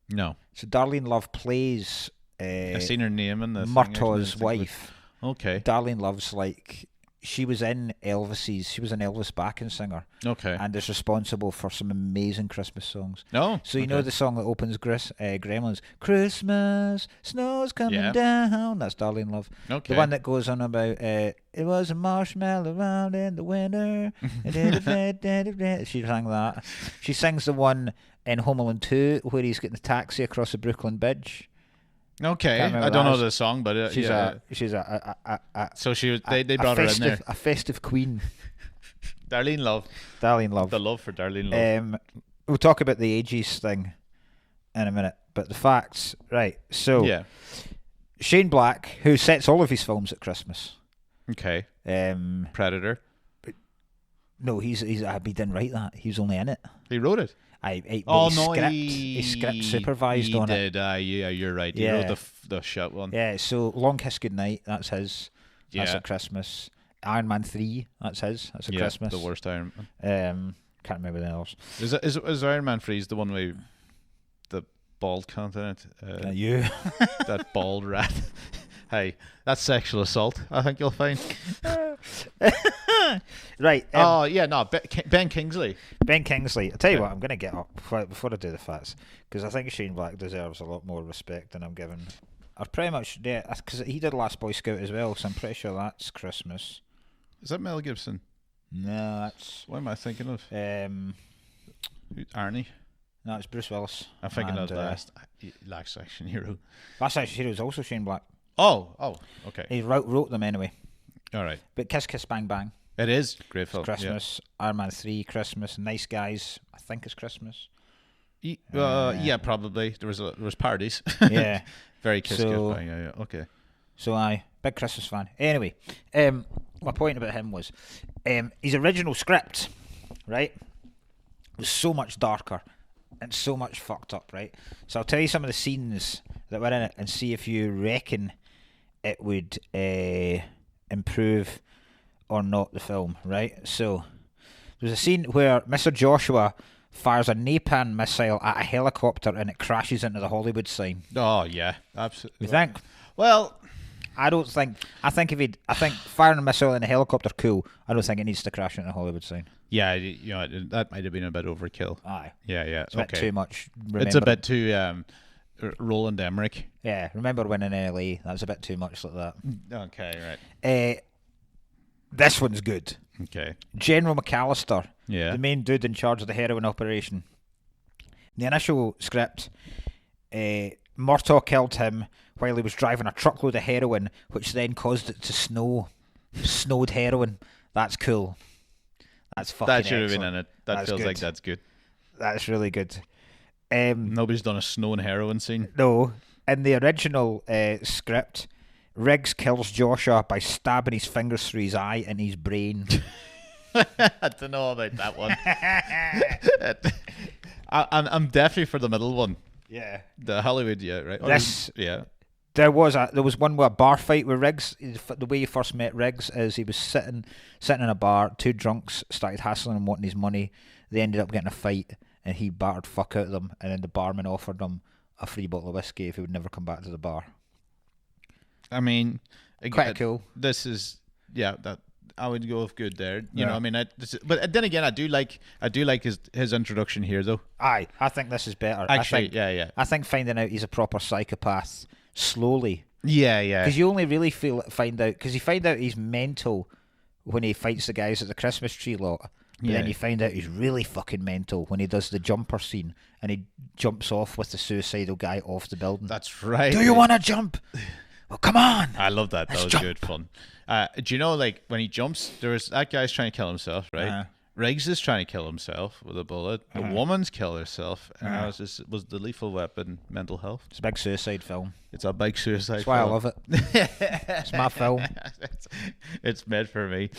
No. So Darlene Love plays... I've seen her name in the Murtaugh's wife. Okay. Darlene Love's like... She was in Elvis backing singer. Okay. And is responsible for some amazing Christmas songs. No. So you know the song that opens Gremlins? Christmas, snow's coming down. That's Darlene Love. Okay. The one that goes on about, it was a marshmallow around in the winter. She sang that. She sings the one in Home Alone 2 where he's getting the taxi across the Brooklyn Bridge. Okay, I don't know the song, but she's so she was, they brought her in there. A festive queen. Darlene Love. The love for Darlene Love. We'll talk about the ages thing in a minute, but the facts, right? So, Shane Black, who sets all of his films at Christmas. Okay. Predator. No, he didn't write that. He was only in it. He wrote it. He script supervised on it. Yeah, you're right. He wrote the shot one. Yeah, so Long Kiss Goodnight, that's his. That's at Christmas. Iron Man 3, that's his. That's at Christmas. The worst Iron Man. Can't remember anything else. Is Iron Man 3 the one with the bald continent? You. That bald rat. Hey, that's sexual assault, I think you'll find. Right. Oh yeah, no, Ben Kingsley. Ben Kingsley. I'll tell you Yeah. what, I'm going to get up before I do the facts, because I think Shane Black deserves a lot more respect than I'm giving. I've pretty much, because he did Last Boy Scout as well, so I'm pretty sure that's Christmas. Is that Mel Gibson? No, that's What am I thinking of? Arnie. no, it's Bruce Willis. I'm thinking and, of Last Action Hero. Last Action Hero was also Shane Black. Oh, okay. He wrote them anyway. All right. But Kiss Kiss Bang Bang, It is great film. Christmas. Iron Man 3, Christmas. Nice Guys, I think it's Christmas. Yeah, probably. There was parties. Yeah. Very Kiss So- Kiss Bang. Yeah. Okay. So big Christmas fan. Anyway, my point about him was his original script, right, was so much darker and so much fucked up, right? So I'll tell you some of the scenes that were in it and see if you reckon it would improve or not the film, right? So there's a scene where Mr. Joshua fires a napalm missile at a helicopter and it crashes into the Hollywood sign. Oh yeah, absolutely. You think? Well, I think firing a missile in a helicopter, cool. I don't think it needs to crash into a Hollywood sign. yeah, that might have been a bit overkill. Aye. Yeah. It's a bit Okay. too much. It's a bit too Roland Emmerich. Yeah, remember winning in LA? That was a bit too much like that. Okay, right. This one's good. Okay. General McAllister, Yeah. the main dude in charge of the heroin operation. In the initial script, Murtaugh killed him while he was driving a truckload of heroin, which then caused it to snow. Snowed heroin. That's cool. That's fucking That should have been excellent. in it. That That's feels good. like that's good. That's really good. Nobody's done a snow and heroin scene. No, in the original script, Riggs kills Joshua by stabbing his fingers through his eye and his brain. I don't know about that one. I'm definitely for the middle one. Yeah. The Hollywood, yeah, right. Yeah. There was one with a bar fight with Riggs. The way you first met Riggs is he was sitting in a bar. Two drunks started hassling him, wanting his money. They ended up getting a fight, and he battered fuck out of them. And then the barman offered him a free bottle of whiskey if he would never come back to the bar. I mean, Quite cool. This is that I would go with good there. You know, Yeah. I mean, but then again, I do like his introduction here though. Aye, I think this is better. Actually, yeah. I think finding out he's a proper psychopath slowly. Yeah. Because you only really find out because you find out he's mental when he fights the guys at the Christmas tree lot. But then Yeah. you find out he's really fucking mental when he does the jumper scene and he jumps off with the suicidal guy off the building. That's right. Do you want to jump? Well, come on. I love that. That Let's was jump. good fun. Do you know, like when he jumps, that guy's trying to kill himself, right? Uh-huh. Riggs is trying to kill himself with a bullet. The woman's killed herself, and that was the lethal weapon mental health. It's a big suicide film. It's a big suicide. That's why film. I love it. It's my film. It's made for me.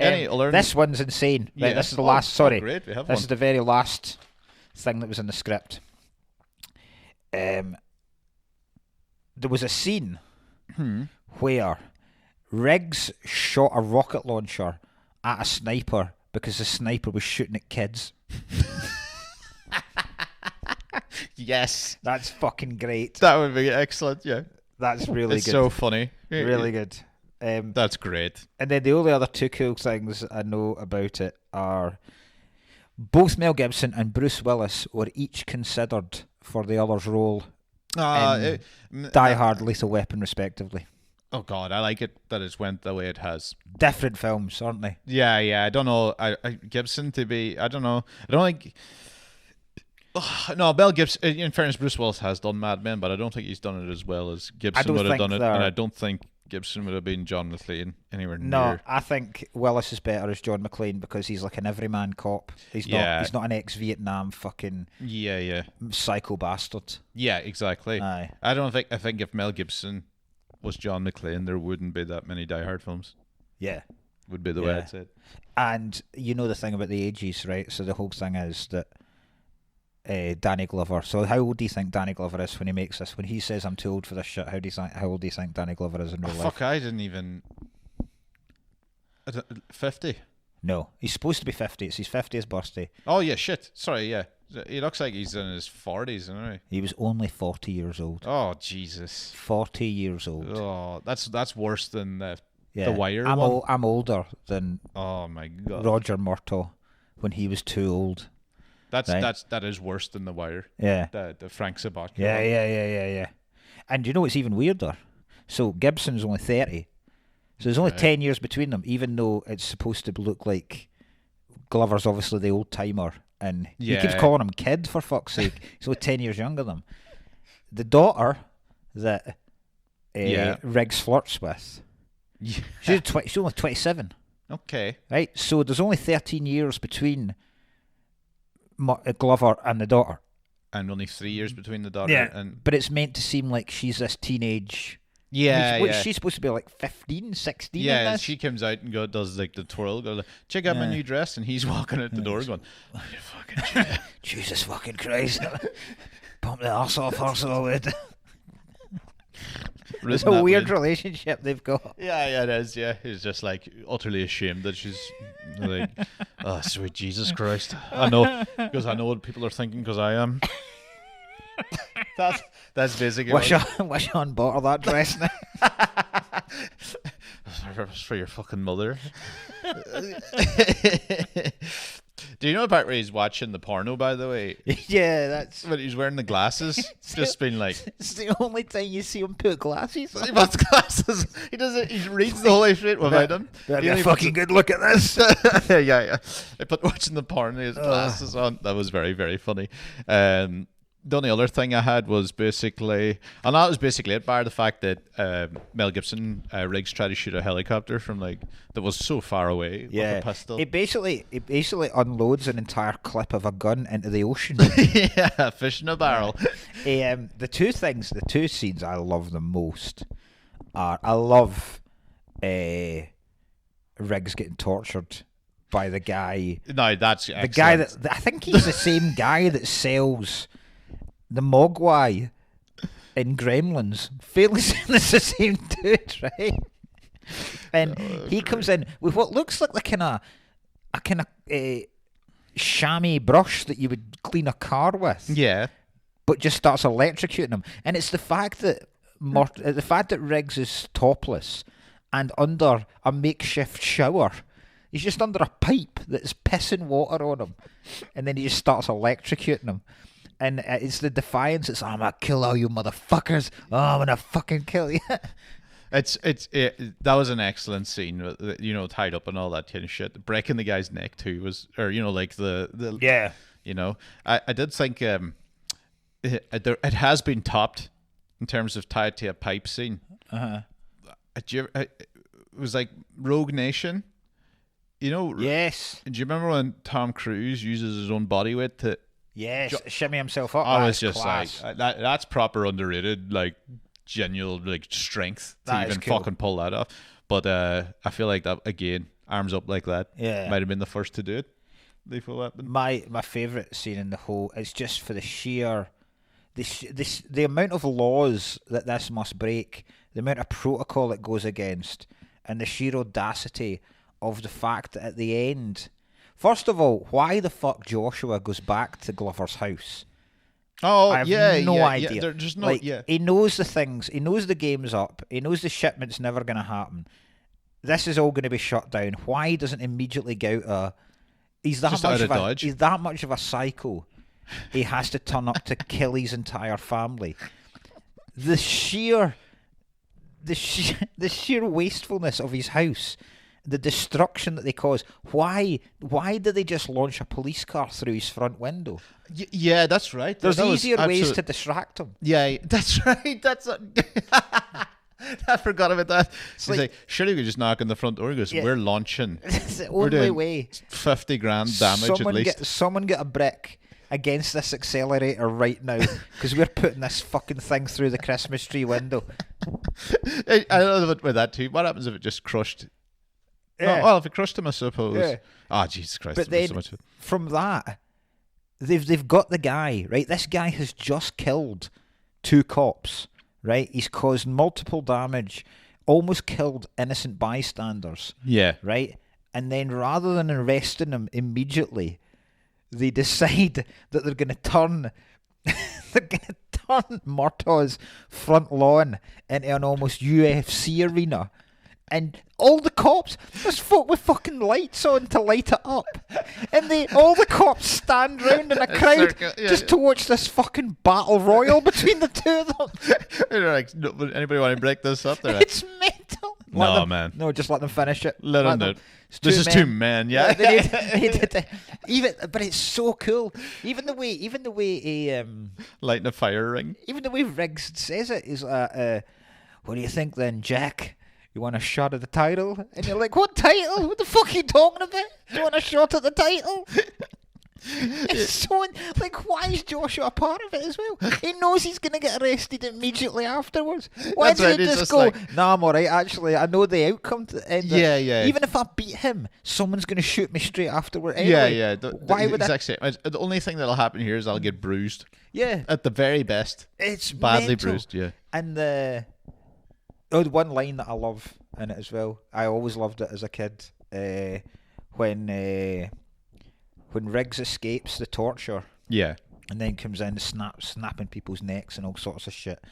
Any other? This one's insane. Right, Yeah. this is the Oh, last. Sorry, oh, great, we have this one. is the very last thing that was in the script. There was a scene where Riggs shot a rocket launcher at a sniper because the sniper was shooting at kids. Yes, That's fucking great. that would be excellent. Yeah, That's really it's good. so funny. Really good. That's great. And then the only other two cool things I know about it are both Mel Gibson and Bruce Willis were each considered for the other's role Die Hard, Lethal Weapon, respectively. Oh God, I like it that it's went the way it has. Different films, aren't they? Yeah. I don't know. I Gibson to be. I don't know. I don't think. No, Mel Gibson. In fairness, Bruce Willis has done Mad Men, but I don't think he's done it as well as Gibson don't would have think done it. they're- And I don't think Gibson would have been John McClane anywhere No, near. I think Willis is better as John McClane because he's like an everyman cop. He's Yeah. not an ex-Vietnam fucking Yeah. psycho bastard. Yeah, exactly. Aye. I think if Mel Gibson was John McClane, there wouldn't be that many Die Hard films. Yeah. Would be the way Yeah. I'd say it. And you know the thing about the ages, right? So the whole thing is that Danny Glover. So how old do you think Danny Glover is when he makes this? When he says, "I'm too old for this shit," how old do you think Danny Glover is in real life? Fuck, I didn't even. 50. No, he's supposed to be 50. It's his 50th birthday. Oh yeah, shit. Sorry, yeah. He looks like he's in his 40s, isn't he? He was only 40 years old. Oh Jesus. 40 years old. Oh, that's worse than The Wire I'm one? I'm older than Oh my god. Roger Murtaugh when he was too old. That is worse than The Wire. Yeah. The Frank Sabatka Yeah, one. yeah. And you know what's even weirder? So Gibson's only 30. So there's only 10 years between them, even though it's supposed to look like Glover's obviously the old timer. And he keeps calling him kid, for fuck's sake. He's only 10 years younger than him. The daughter that Riggs flirts with, she's only 27. Okay. Right? So there's only 13 years between Glover and the daughter. And only 3 years between the daughter and... But it's meant to seem like she's this teenage... She's supposed to be like 15, 16 Yeah, in this? she comes out and does like the twirl, goes like, check out my new dress, and he's walking out the door going, oh, you fucking Jesus fucking Christ. Pump the arse off her so it. It's a weird relationship they've got. Yeah, it is, yeah. He's just like utterly ashamed that she's like, oh, sweet Jesus Christ. I know, because I know what people are thinking, because I am. That's basically wish on bought her that dress now. It's for your fucking mother. Do you know the part where he's watching the porno, by the way? Yeah, that's... But he's wearing the glasses. Just been like... It's the only time you see him put glasses on. He puts glasses. He doesn't... He reads the whole way straight without them. Get a fucking good look at this. Yeah. I put watching the porno, his glasses on. That was very, very funny. The only other thing I had was basically, and that was basically it, bar the fact that Mel Gibson, Riggs tried to shoot a helicopter from like that was so far away with a pistol. It basically unloads an entire clip of a gun into the ocean. Yeah, fish in a barrel. The two scenes I love the most are I love Riggs getting tortured by the guy. No, that's excellent. The guy that I think he's the same guy that sells the Mogwai in Gremlins. Fairly certain it's the same dude, right? And he comes in with what looks like a kind of chamois brush that you would clean a car with. Yeah. But just starts electrocuting him. And it's the fact that Riggs is topless and under a makeshift shower. He's just under a pipe that's pissing water on him. And then he just starts electrocuting him. And it's the defiance. It's, I'm going to kill all you motherfuckers. Oh, I'm going to fucking kill you. That was an excellent scene, you know, tied up and all that kind of shit. Breaking the guy's neck too was, or you know, like the yeah. You know, I did think it has been topped in terms of tied to a pipe scene. It was like Rogue Nation. You know, yes. Do you remember when Tom Cruise uses his own body weight to? Yes, shimmy himself up. I was just class. like, that's proper underrated, like genuine like strength to that even cool. fucking pull that off. But I feel like that again, arms up like that. Yeah, might have been the first to do it. Lethal Weapon. My favourite scene in the whole is just for the sheer, the amount of laws that this must break, the amount of protocol it goes against, and the sheer audacity of the fact that at the end. First of all, why the fuck Joshua goes back to Glover's house? Oh, I have no idea. Yeah, there's no, like, he knows the things. He knows the game's up. He knows the shipment's never going to happen. This is all going to be shut down. Why doesn't immediately go out he's that much of a psycho. He has to turn up to kill his entire family. The sheer wastefulness of his house. The destruction that they cause. Why did they just launch a police car through his front window? Yeah, that's right. There's easier ways to distract him. Yeah, that's right. I forgot about that. He's like, surely we could just knock on the front door. He goes, we're launching. It's the only way. 50 grand damage at least. Someone get a brick against this accelerator right now because we're putting this fucking thing through the Christmas tree window. I don't know about that too. What happens if it just crushed? Yeah. Oh, well, if it crushed him, I suppose. Yeah. Oh, Jesus Christ. But then, so much from that, they've got the guy, right? This guy has just killed 2 cops, right? He's caused multiple damage, almost killed innocent bystanders. Yeah. Right? And then rather than arresting him immediately, they decide that they're going to turn Murtaugh's front lawn into an almost UFC arena. And all the cops, there's folk with fucking lights on to light it up. And all the cops stand round in a crowd just to watch this fucking battle royal between the two of them. They're like, no, anybody want to break this up? They're It's mental. No, man. No, just let them finish it. Let them do it. This is two men, yeah. But it's so cool. Even the way he lighting a fire ring. Even the way Riggs says it is, what do you think then, Jack? You want a shot at the title? And you're like, what title? What the fuck are you talking about? Do you want a shot at the title? It's so like, why is Joshua a part of it as well? He knows he's going to get arrested immediately afterwards. Why doesn't he just go, nah, I'm alright, actually, I know the outcome to the end. Yeah. Even if I beat him, someone's going to shoot me straight afterward anyway. Yeah. Why would the only thing that'll happen here is I'll get bruised. Yeah. At the very best. It's badly mental. Bruised, yeah. And the one line that I love in it as well, I always loved it as a kid, when Riggs escapes the torture, yeah, and then comes in snapping people's necks and all sorts of shit.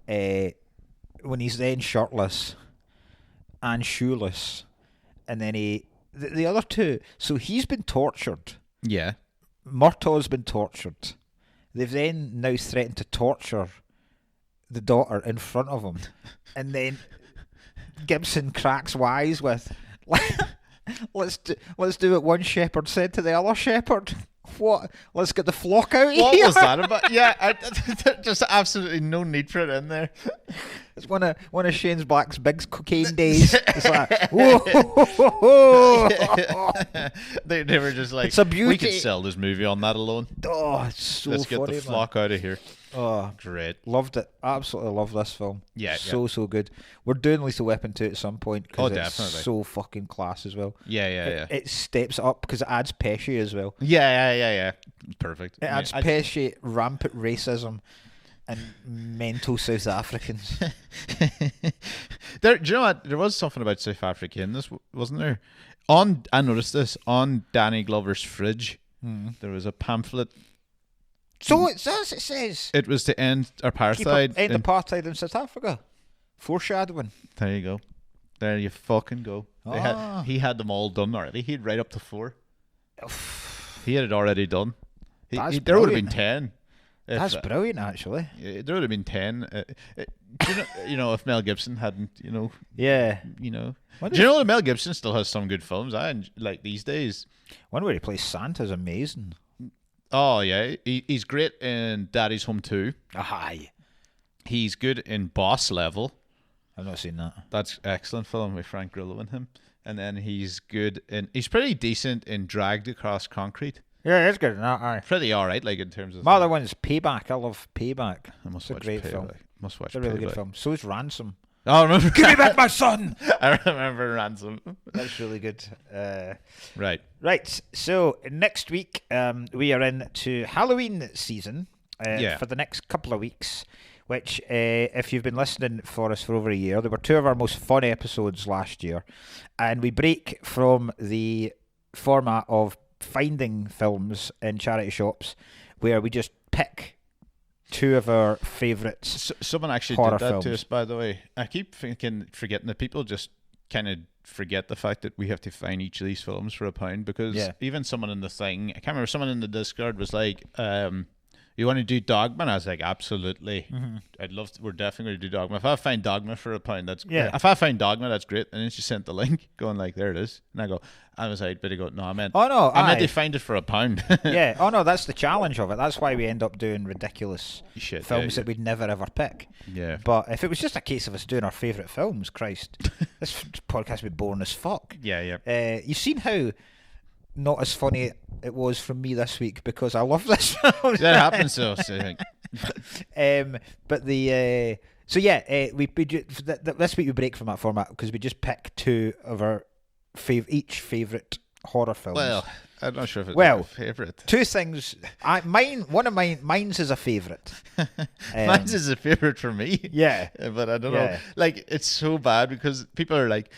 When he's then shirtless and shoeless, and then the other two. So he's been tortured. Yeah, Murtaugh's been tortured. They've then now threatened to torture the daughter in front of him, and then Gibson cracks wise with, let's do what one shepherd said to the other shepherd. What? Let's get the flock out of here. What was that about? Yeah, just absolutely no need for it in there. It's one of Shane Black's big cocaine days. It's like, whoa. They were just like, it's a beauty. We could sell this movie on that alone. Oh, it's so Let's funny, get the flock out of here. Oh, great. Loved it. Absolutely love this film. Yeah. So good. We're doing Lethal Weapon 2 at some point because it's definitely. so fucking class as well. Yeah. It steps up because it adds Pesci as well. Yeah. Perfect. It adds Pesci, rampant racism, and mental South Africans. Do you know what? There was something about South Africa in this, wasn't there? I noticed this on Danny Glover's fridge. There was a pamphlet. So it says. It was to end apartheid. End apartheid in South Africa. Foreshadowing. There you go. There you fucking go. He had them all done already. He had right up to 4. He had it already done. There would have been 10. That's brilliant, actually. There would have been 10. You know, if Mel Gibson hadn't, Yeah. Do you know that Mel Gibson still has some good films? Like these days. One where he plays Santa is amazing. Oh yeah, he's great in Daddy's Home 2. Aye. He's good in Boss Level. I've not seen that. That's excellent film with Frank Grillo and him. And then he's pretty decent in Dragged Across Concrete. Yeah, it's good in that. Aye. Pretty alright, like in terms of. My other one's Payback. I love Payback. It's a great film. Must watch. It's a really good film. So is Ransom. Oh, I remember. Give me back my son. I remember Ransom. That's really good. Right. So next week we are into Halloween season for the next couple of weeks. Which, if you've been listening for us for over a year, they were 2 of our most fun episodes last year, and we break from the format of finding films in charity shops, where we just pick 2 of our favourites. Someone actually did that films to us, by the way. I keep forgetting that people just kind of forget the fact that we have to find each of these films for £1, because even someone in the thing, I can't remember, someone in the Discord was like, you want to do Dogma? And I was like, absolutely. We're definitely going to do Dogma. If I find Dogma for £1, that's great. If I find Dogma, that's great. And then she sent the link going like, there it is. And I was like, no, I meant to find it for £1. Yeah. Oh no, that's the challenge of it. That's why we end up doing ridiculous films that we'd never ever pick. Yeah. But if it was just a case of us doing our favourite films, Christ, this podcast would be boring as fuck. Yeah. You've seen how not as funny it was from me this week because I love this film. That happens to us, I think. But this week we break from that format because we just pick 2 of our each favourite horror films. Well, I'm not sure if it's my favourite. 2 things. Mine's is a favourite. Mine's is a favourite for me. Yeah. But I don't know. Like, it's so bad because people are like,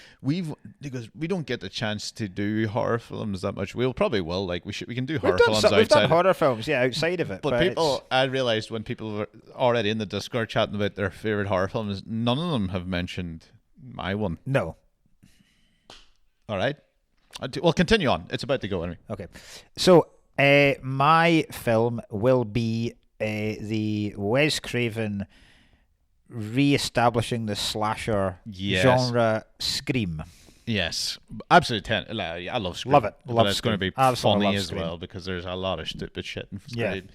because we don't get the chance to do horror films that much. We'll probably will. Like, we can do horror films outside. We've done horror films, outside of it. But I realised when people were already in the Discord chatting about their favourite horror films, none of them have mentioned my one. No. All right. Well, continue on. It's about to go anyway. Okay. So, my film will be the Wes Craven re-establishing the slasher genre Scream. Yes, absolutely. I love Scream. Love it. But it's going to be funny as Scream. well because there's a lot of stupid shit in Scream.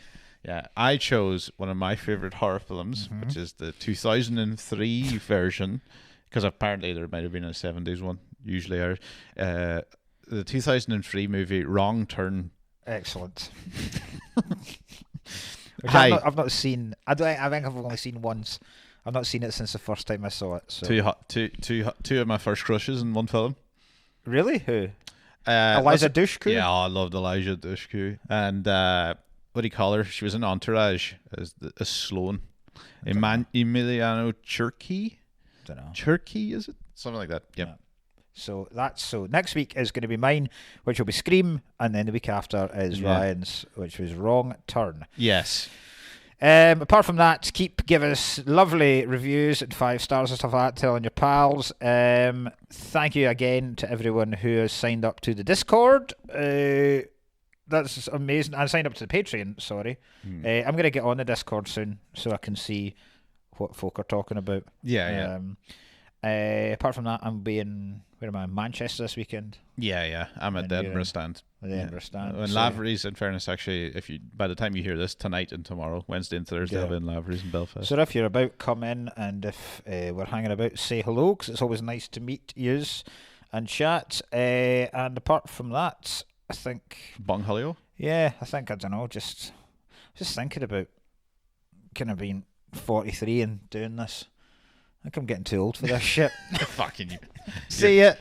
Yeah. I chose one of my favorite horror films, which is the 2003 version, because apparently there might have been a 70s one. Usually are. The 2003 movie Wrong Turn. Excellent. I've not seen. I think I've only seen once. I've not seen it since the first time I saw it. So. Two of my first crushes in one film. Really? Who? Eliza Dushku? Yeah, I loved Eliza Dushku. And what do you call her? She was in Entourage as Sloane. Emiliano Cherky? Don't know. Cherky, is it? Something like that. Yep. Yeah. So next week is going to be mine, which will be Scream, and then the week after is Ryan's, which was Wrong Turn. Yes. Apart from that, give us lovely reviews and 5 stars and stuff like that, telling your pals. Thank you again to everyone who has signed up to the Discord. That's amazing. I signed up to the Patreon, sorry. I'm going to get on the Discord soon so I can see what folk are talking about. Yeah. Apart from that, where am I? Manchester this weekend. Yeah. I'm at the Edinburgh stand. The Edinburgh stand. And Lavery's, in fairness, actually, by the time you hear this, tonight and tomorrow, Wednesday and Thursday, I'll be in Lavery's in Belfast. So if you're about, come in, and if we're hanging about, say hello, because it's always nice to meet yous and chat. And apart from that, I think... Bong Hulio? Yeah, I don't know, just thinking about kind of being 43 and doing this. I think I'm getting too old for this shit. Fucking you. See ya.